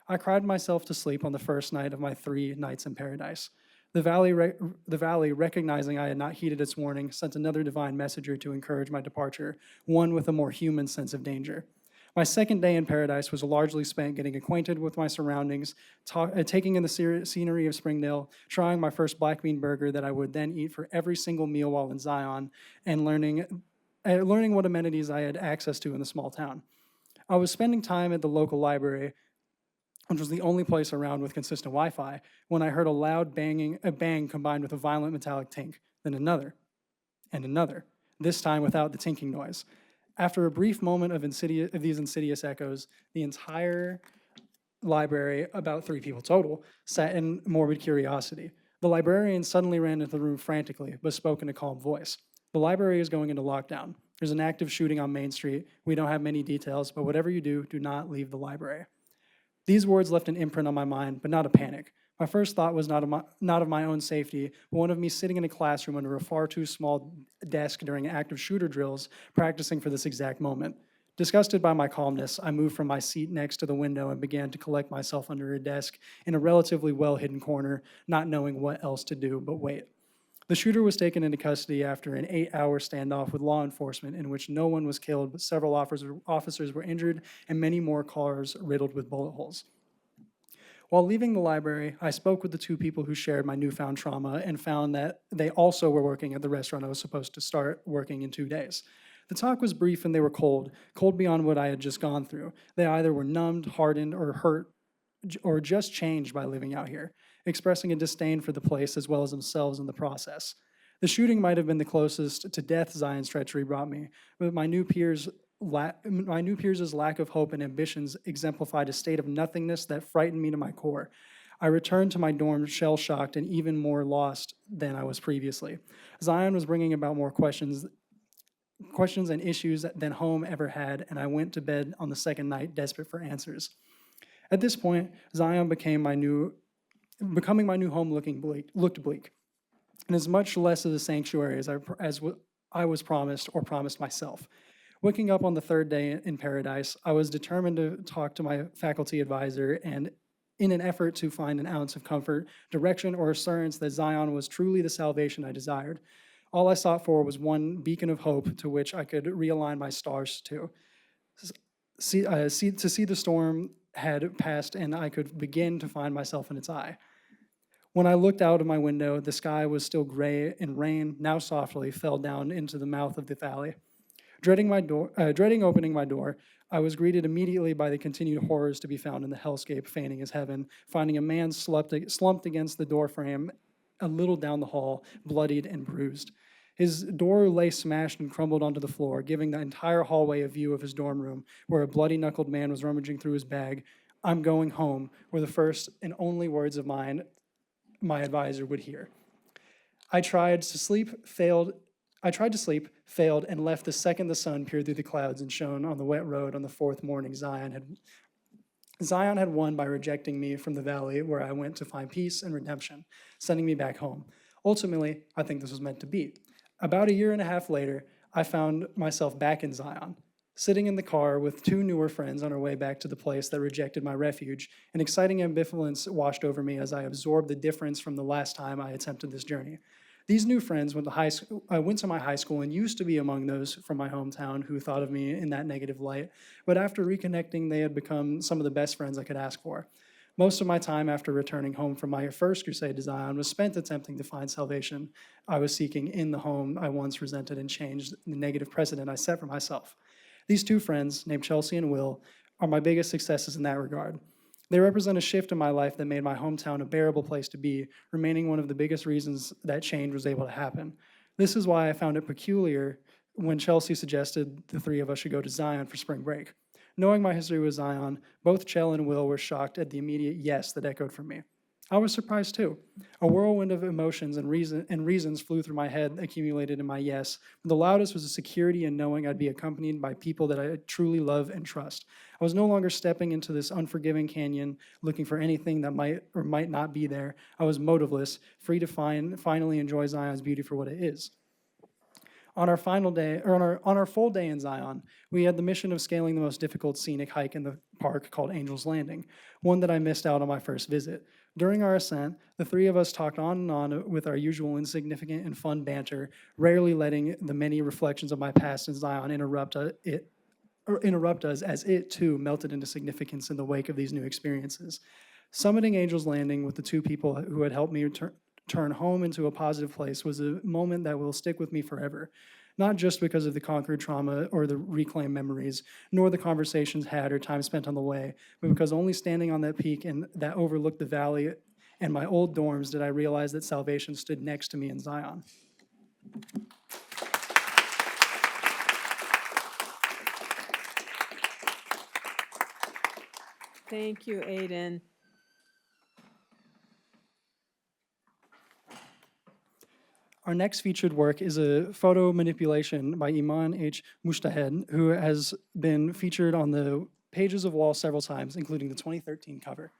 I cried myself to sleep on the first night of my 3 nights in paradise. The valley, recognizing I had not heeded its warning, sent another divine messenger to encourage my departure, one with a more human sense of danger. My second day in paradise was largely spent getting acquainted with my surroundings, taking in the scenery of Springdale, trying my first black bean burger that I would then eat for every single meal while in Zion, and learning what amenities I had access to in the small town. I was spending time at the local library, which was the only place around with consistent Wi-Fi, when I heard a loud bang combined with a violent metallic tink, then another, and another, this time without the tinking noise. After a brief moment of these insidious echoes, the entire library, about 3 people total, sat in morbid curiosity. The librarian suddenly ran into the room frantically, but spoke in a calm voice. The library is going into lockdown. There's an active shooting on Main Street. We don't have many details, but whatever you do, do not leave the library. These words left an imprint on my mind, but not a panic. My first thought was not of my own safety, but one of me sitting in a classroom under a far too small desk during active shooter drills, practicing for this exact moment. Disgusted by my calmness, I moved from my seat next to the window and began to collect myself under a desk in a relatively well-hidden corner, not knowing what else to do but wait. The shooter was taken into custody after an 8-hour standoff with law enforcement in which no one was killed, but several officers were injured and many more cars riddled with bullet holes. While leaving the library, I spoke with the two people who shared my newfound trauma and found that they also were working at the restaurant I was supposed to start working in 2 days. The talk was brief and they were cold beyond what I had just gone through. They either were numbed, hardened, or hurt, or just changed by living out here, expressing a disdain for the place as well as themselves in the process. The shooting might have been the closest to death Zion's treachery brought me, but my new peers' lack of hope and ambitions exemplified a state of nothingness that frightened me to my core. I returned to my dorm shell-shocked and even more lost than I was previously. Zion was bringing about more questions and issues than home ever had, and I went to bed on the second night desperate for answers. At this point, Zion becoming my new home looked bleak, and as much less of a sanctuary as I was promised or promised myself. Waking up on the third day in paradise, I was determined to talk to my faculty advisor and in an effort to find an ounce of comfort, direction, or assurance that Zion was truly the salvation I desired. All I sought for was one beacon of hope to which I could realign my stars to. See the storm had passed and I could begin to find myself in its eye. When I looked out of my window, the sky was still gray and rain, now softly, fell down into the mouth of the valley. Dreading opening my door, I was greeted immediately by the continued horrors to be found in the hellscape feigning as heaven, finding a man slumped against the doorframe a little down the hall, bloodied and bruised. His door lay smashed and crumbled onto the floor, giving the entire hallway a view of his dorm room, where a bloody-knuckled man was rummaging through his bag. "I'm going home," were the first and only words of mine my advisor would hear. I tried to sleep, failed, and left the second the sun peered through the clouds and shone on the wet road on the fourth morning. Zion had won by rejecting me from the valley where I went to find peace and redemption, sending me back home. Ultimately, I think this was meant to be. About a year and a half later, I found myself back in Zion, sitting in the car with two newer friends on our way back to the place that rejected my refuge. An exciting ambivalence washed over me as I absorbed the difference from the last time I attempted this journey. These new friends went to my high school and used to be among those from my hometown who thought of me in that negative light, but after reconnecting, they had become some of the best friends I could ask for. Most of my time after returning home from my first crusade to Zion was spent attempting to find salvation I was seeking in the home I once resented and changed the negative precedent I set for myself. These two friends, named Chelsea and Will, are my biggest successes in that regard. They represent a shift in my life that made my hometown a bearable place to be, remaining one of the biggest reasons that change was able to happen. This is why I found it peculiar when Chelsea suggested the three of us should go to Zion for spring break. Knowing my history with Zion, both Chell and Will were shocked at the immediate yes that echoed from me. I was surprised too. A whirlwind of emotions and reasons flew through my head, accumulated in my yes. The loudest was the security in knowing I'd be accompanied by people that I truly love and trust. I was no longer stepping into this unforgiving canyon looking for anything that might or might not be there. I was motiveless, free to finally enjoy Zion's beauty for what it is. On our final day, or on our full day in Zion, we had the mission of scaling the most difficult scenic hike in the park called Angel's Landing, one that I missed out on my first visit. During our ascent, the three of us talked on and on with our usual insignificant and fun banter, rarely letting the many reflections of my past in Zion interrupt us as it too melted into significance in the wake of these new experiences. Summiting Angel's Landing with the two people who had helped me turn home into a positive place was a moment that will stick with me forever. Not just because of the conquered trauma or the reclaimed memories, nor the conversations had or time spent on the way, but because only standing on that peak and that overlooked the valley and my old dorms did I realize that salvation stood next to me in Zion. Thank you, Aiden. Our next featured work is a photo manipulation by Iman H. Mushtahed, who has been featured on the pages of Wall several times, including the 2013 cover.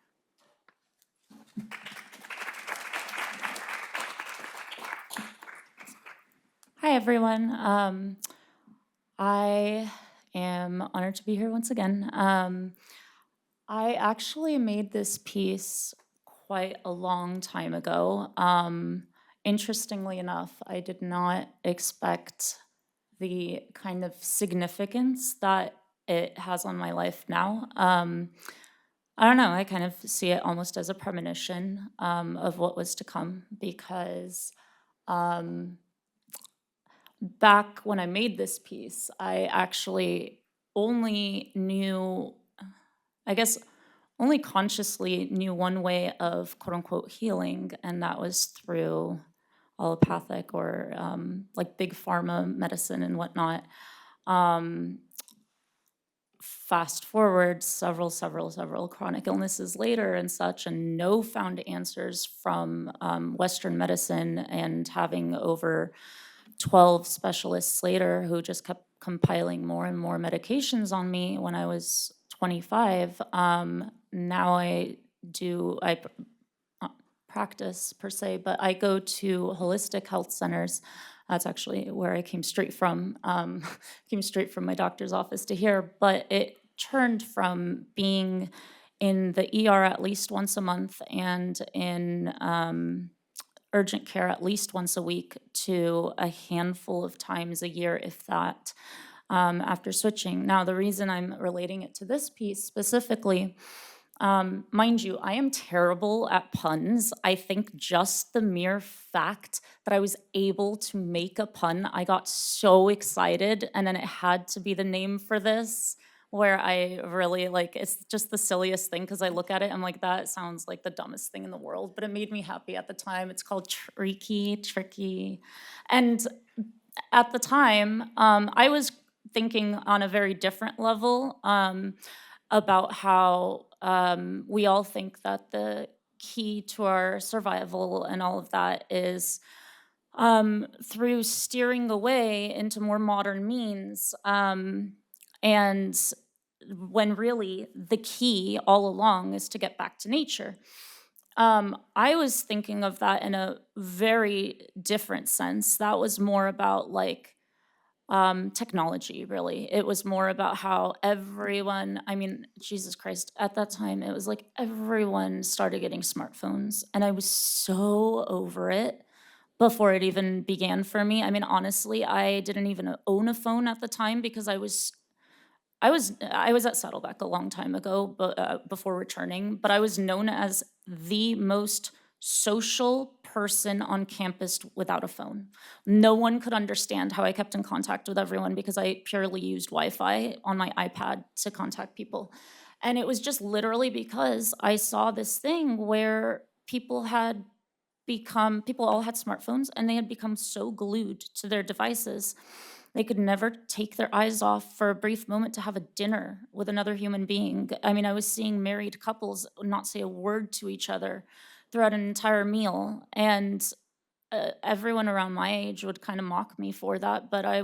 everyone. I am honored to be here once again. I actually made this piece quite a long time ago. Interestingly enough, I did not expect the kind of significance that it has on my life now. I don't know, I kind of see it almost as a premonition of what was to come, because back when I made this piece, I actually only knew, I guess, only consciously knew one way of quote unquote healing, and that was through allopathic or like big pharma medicine and whatnot. Fast forward several chronic illnesses later and such, and no found answers from Western medicine, and having over 12 specialists later who just kept compiling more and more medications on me when I was 25. Now I practice per se, but I go to holistic health centers. That's actually where I came straight from. Came straight from my doctor's office to here, but it turned from being in the ER at least once a month and in urgent care at least once a week to a handful of times a year, if that, after switching. Now, the reason I'm relating it to this piece specifically, mind you, I am terrible at puns. I think just the mere fact that I was able to make a pun, I got so excited, and then it had to be the name for this, where I really like, it's just the silliest thing, because I look at it, I'm like, that sounds like the dumbest thing in the world, but it made me happy at the time. It's called Tricky. And at the time, I was thinking on a very different level about how we all think that the key to our survival and all of that is through steering away into more modern means. And when really the key all along is to get back to nature. I was thinking of that in a very different sense. That was more about like technology, really. It was more about how everyone, I mean, Jesus Christ, at that time, it was like everyone started getting smartphones, and I was so over it before it even began for me. I mean, honestly, I didn't even own a phone at the time, because I was at Saddleback a long time ago, but before returning, but I was known as the most social person on campus without a phone. No one could understand how I kept in contact with everyone, because I purely used Wi-Fi on my iPad to contact people. And it was just literally because I saw this thing where people all had smartphones, and they had become so glued to their devices they could never take their eyes off for a brief moment to have a dinner with another human being. I mean, I was seeing married couples not say a word to each other throughout an entire meal. And everyone around my age would kind of mock me for that. But I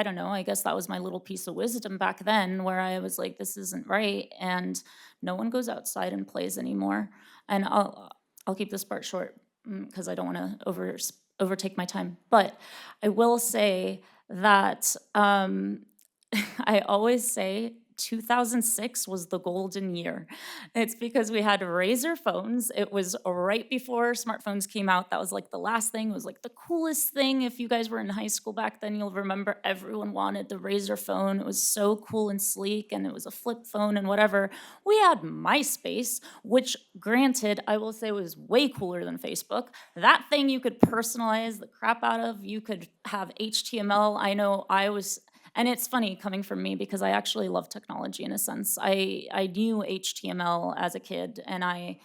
don't know, I guess that was my little piece of wisdom back then, where I was like, this isn't right. And no one goes outside and plays anymore. And I'll keep this part short, because I don't want to overtake my time. But I will say that I always say 2006 was the golden year. It's because we had Razor phones. It was right before smartphones came out. That was like the last thing. It was like the coolest thing. If you guys were in high school back then, you'll remember everyone wanted the Razor phone. It was so cool and sleek, and it was a flip phone and whatever. We had MySpace, which granted, I will say was way cooler than Facebook. That thing you could personalize the crap out of. You could have HTML. I know I was... And it's funny coming from me, because I actually love technology in a sense. I knew HTML as a kid, and I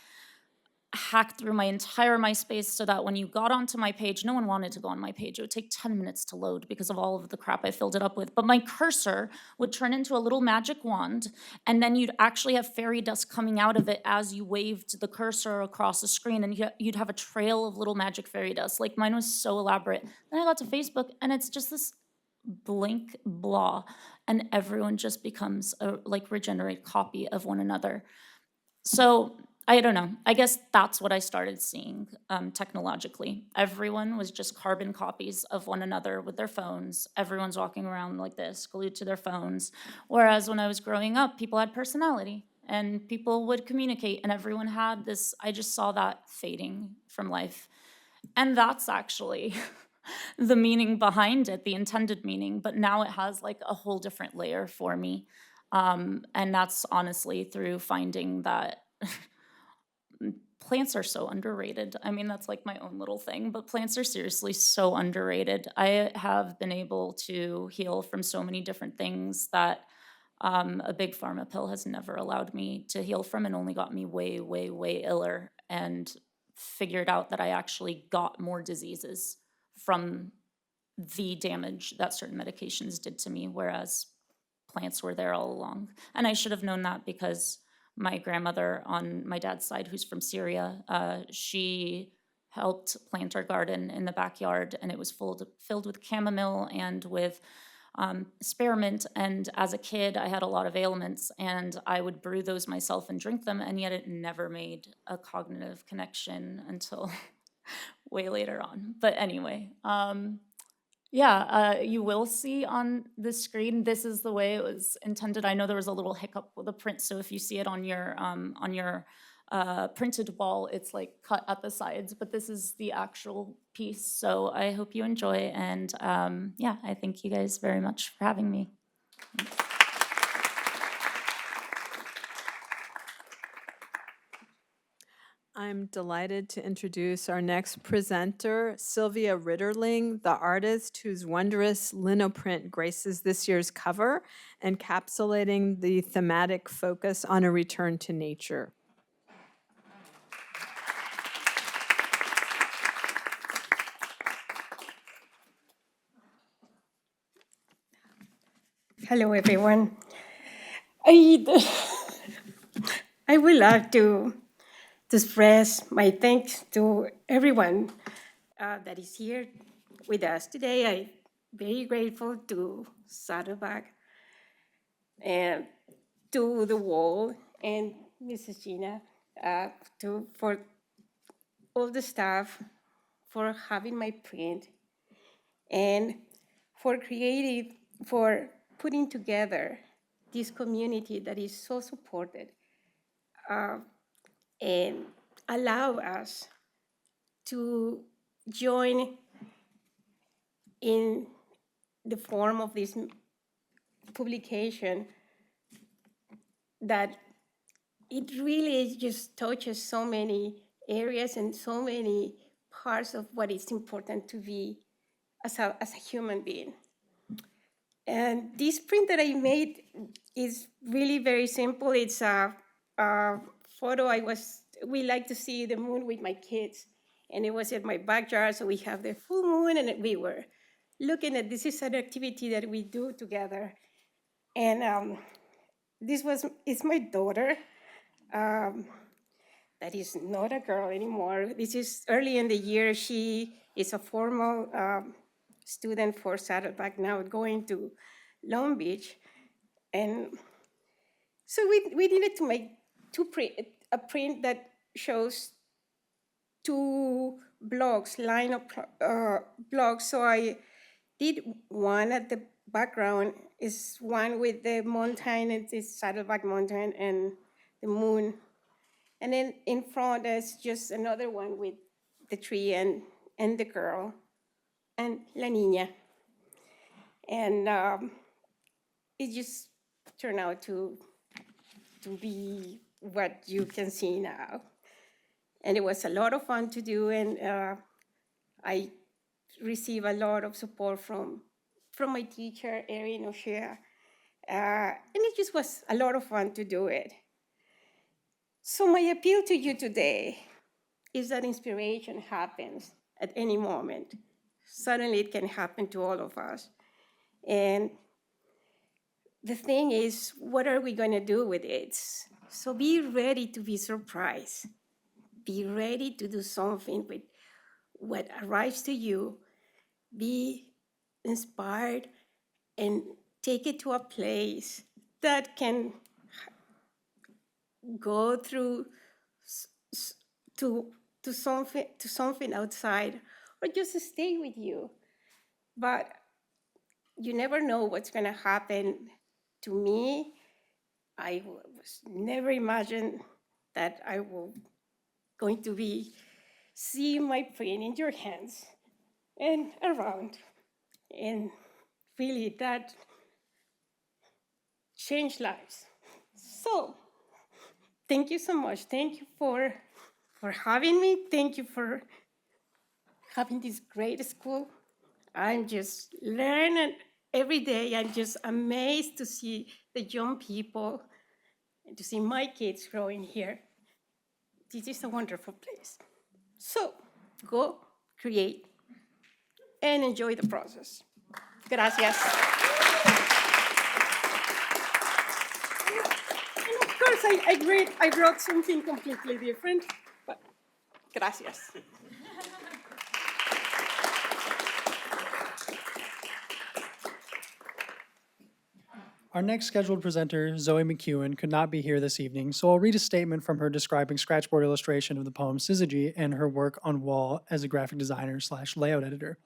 hacked through my entire MySpace so that when you got onto my page, no one wanted to go on my page. It would take 10 minutes to load because of all of the crap I filled it up with. But my cursor would turn into a little magic wand, and then you'd actually have fairy dust coming out of it as you waved the cursor across the screen, and you'd have a trail of little magic fairy dust. Like, mine was so elaborate. Then I got to Facebook, and it's just this blink blah, and everyone just becomes a like regenerate copy of one another. So I don't know. I guess that's what I started seeing technologically. Everyone was just carbon copies of one another with their phones. Everyone's walking around like this, glued to their phones. Whereas when I was growing up, people had personality and people would communicate, and everyone had this. I just saw that fading from life. And that's actually the meaning behind it, the intended meaning. But now it has like a whole different layer for me. And that's honestly through finding that plants are so underrated. I mean, that's like my own little thing, but plants are seriously so underrated. I have been able to heal from so many different things that a big pharma pill has never allowed me to heal from, and only got me way, way, way iller, and figured out that I actually got more diseases from the damage that certain medications did to me, whereas plants were there all along. And I should have known that because my grandmother on my dad's side, who's from Syria, she helped plant our garden in the backyard, and it was filled with chamomile and with spearmint. And as a kid, I had a lot of ailments, and I would brew those myself and drink them, and yet it never made a cognitive connection until way later on. But anyway, yeah, you will see on the screen, this is the way it was intended. I know there was a little hiccup with the print, so if you see it on your printed wall, it's like cut at the sides, but this is the actual piece. So I hope you enjoy, and yeah, I thank you guys very much for having me. I'm delighted to introduce our next presenter, Sylvia Ritterling, the artist whose wondrous linoprint graces this year's cover, encapsulating the thematic focus on a return to nature. Hello, everyone. I would like to express my thanks to everyone that is here with us today. I'm very grateful to Saddleback and to the wall and Mrs. Gina for all the staff for having my print and for putting together this community that is so supported and allow us to join in the form of this publication that it really just touches so many areas and so many parts of what is important to be as a human being. And this print that I made is really very simple. It's a photo. We like to see the moon with my kids, and it was in my backyard, so we have the full moon, and we were looking at this is an activity that we do together. And it's my daughter. That is not a girl anymore. This is early in the year. She is a formal student for Saddleback now, going to Long Beach. And so we needed to make a print that shows two blocks, line of blocks. So I did one at the background, is one with the mountain, it's Saddleback Mountain and the moon. And then in front, there's just another one with the tree and the girl and La Niña. And it just turned out to be what you can see now. And it was a lot of fun to do, and I received a lot of support from my teacher, Erin O'Shea. And it just was a lot of fun to do it. So my appeal to you today is that inspiration happens at any moment. Suddenly it can happen to all of us. And the thing is, what are we going to do with it? So be ready to be surprised. Be ready to do something with what arrives to you. Be inspired and take it to a place that can go through to something outside, or just to stay with you. But you never know what's going to happen to me. I was never imagined that I will going to be seeing my print in your hands and around, and really that changed lives. So thank you so much. Thank you for having me. Thank you for having this great school. I'm just learning every day. I'm just amazed to see the young people and to see my kids growing here. This is a wonderful place. So go create and enjoy the process. Gracias. And of course, I wrote something completely different, but gracias. Our next scheduled presenter, Zoe McEwen, could not be here this evening, so I'll read a statement from her describing scratchboard illustration of the poem Syzygy and her work on Wall as a graphic designer / layout editor.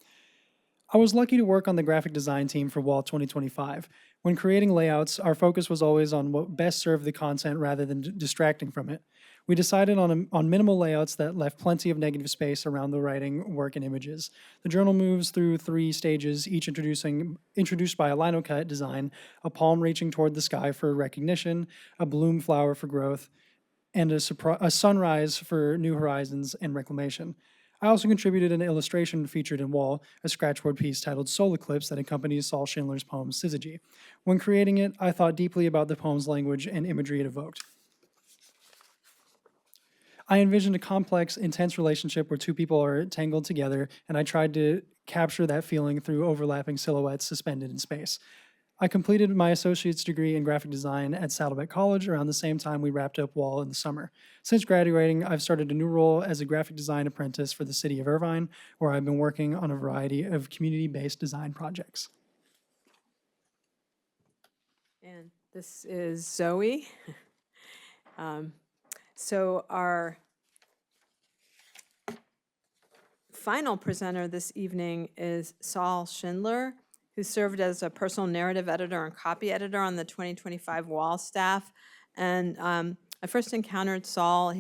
I was lucky to work on the graphic design team for Wall 2025. When creating layouts, our focus was always on what best served the content rather than distracting from it. We decided on minimal layouts that left plenty of negative space around the writing, work, and images. The journal moves through 3 stages, each introduced by a linocut design, a palm reaching toward the sky for recognition, a bloom flower for growth, and a sunrise for new horizons and reclamation. I also contributed an illustration featured in Wall, a scratchboard piece titled Soul Eclipse that accompanies Saul Schindler's poem Syzygy. When creating it, I thought deeply about the poem's language and imagery it evoked. I envisioned a complex, intense relationship where 2 people are tangled together, and I tried to capture that feeling through overlapping silhouettes suspended in space. I completed my associate's degree in graphic design at Saddleback College around the same time we wrapped up Wall in the summer. Since graduating, I've started a new role as a graphic design apprentice for the city of Irvine, where I've been working on a variety of community-based design projects. And this is Zoe. So our final presenter this evening is Saul Schindler, who served as a personal narrative editor and copy editor on the 2025 Wall staff. And I first encountered Saul,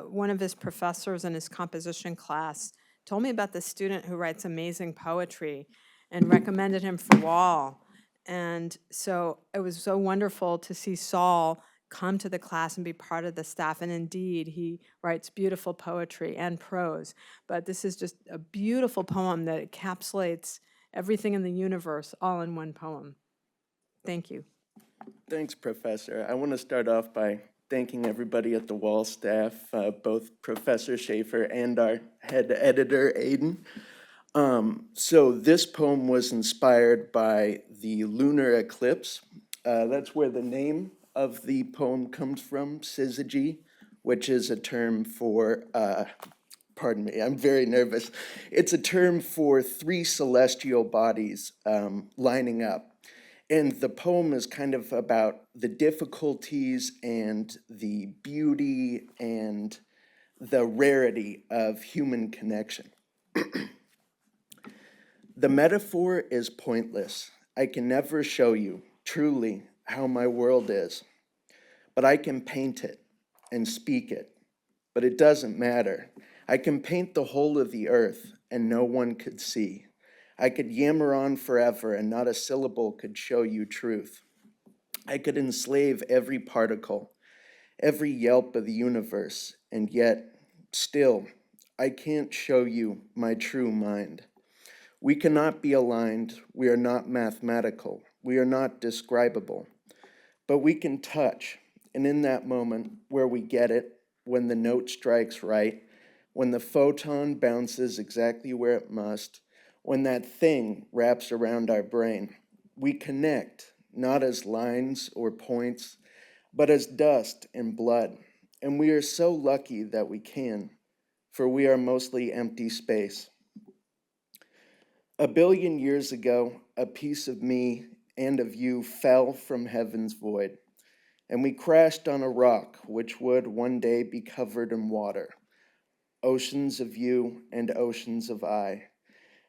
one of his professors in his composition class told me about this student who writes amazing poetry and recommended him for Wall. And so it was so wonderful to see Saul come to the class and be part of the staff. And indeed, he writes beautiful poetry and prose. But this is just a beautiful poem that encapsulates everything in the universe all in one poem. Thank you. Thanks, Professor. I want to start off by thanking everybody at the Wall staff, both Professor Schaefer and our head editor, Aiden. So this poem was inspired by the lunar eclipse. That's where the name of the poem comes from, Syzygy, which is a term for, pardon me, I'm very nervous. It's a term for 3 celestial bodies lining up. And the poem is kind of about the difficulties and the beauty and the rarity of human connection. The metaphor is pointless. I can never show you, truly, how my world is. But I can paint it and speak it. But it doesn't matter. I can paint the whole of the earth and no one could see. I could yammer on forever and not a syllable could show you truth. I could enslave every particle, every yelp of the universe, and yet, still, I can't show you my true mind. We cannot be aligned. We are not mathematical. We are not describable. But we can touch, and in that moment where we get it, when the note strikes right, when the photon bounces exactly where it must, when that thing wraps around our brain, we connect, not as lines or points, but as dust and blood. And we are so lucky that we can, for we are mostly empty space. 1 billion years ago, a piece of me and of you fell from heaven's void. and we crashed on a rock which would one day be covered in water. Oceans of you and oceans of I.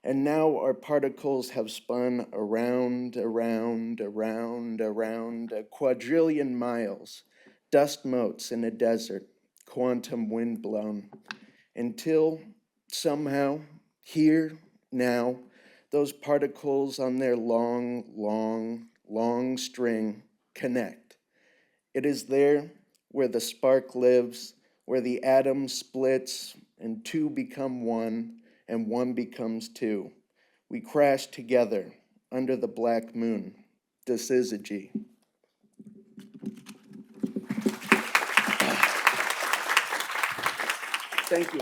And now our particles have spun around, around, around, around a quadrillion miles, dust motes in a desert, quantum wind blown, until somehow, here, now, those particles on their long, long, long string connect. It is there where the spark lives, where the atom splits and two become one, and one becomes two. We crash together under the black moon. Syzygy. Thank you.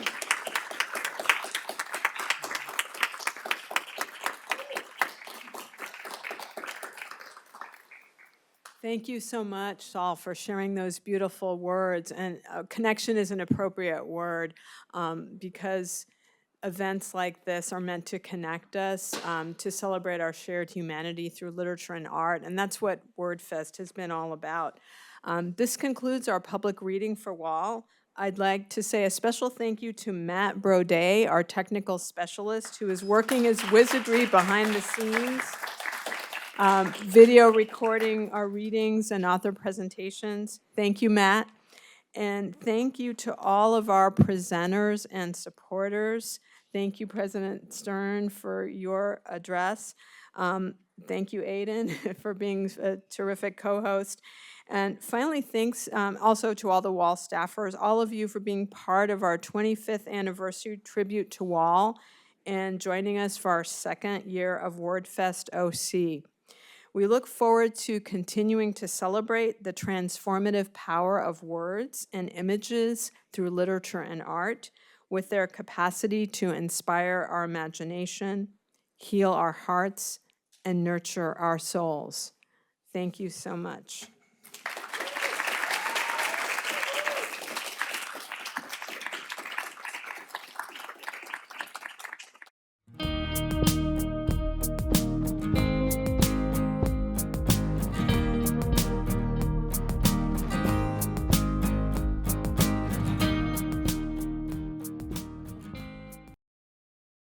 Thank you so much, Saul, for sharing those beautiful words. And connection is an appropriate word because events like this are meant to connect us, to celebrate our shared humanity through literature and art. And that's what WordFest has been all about. This concludes our public reading for WAL. I'd like to say a special thank you to Matt Brodet, our technical specialist, who is working his wizardry behind the scenes, video recording our readings and author presentations. Thank you, Matt. And thank you to all of our presenters and supporters. Thank you, President Stern, for your address. Thank you, Aiden, for being a terrific co-host. And finally, thanks also to all the WAL staffers, all of you for being part of our 25th anniversary tribute to WAL and joining us for our second year of WordFest OC. We look forward to continuing to celebrate the transformative power of words and images through literature and art, with their capacity to inspire our imagination, heal our hearts, and nurture our souls. Thank you so much.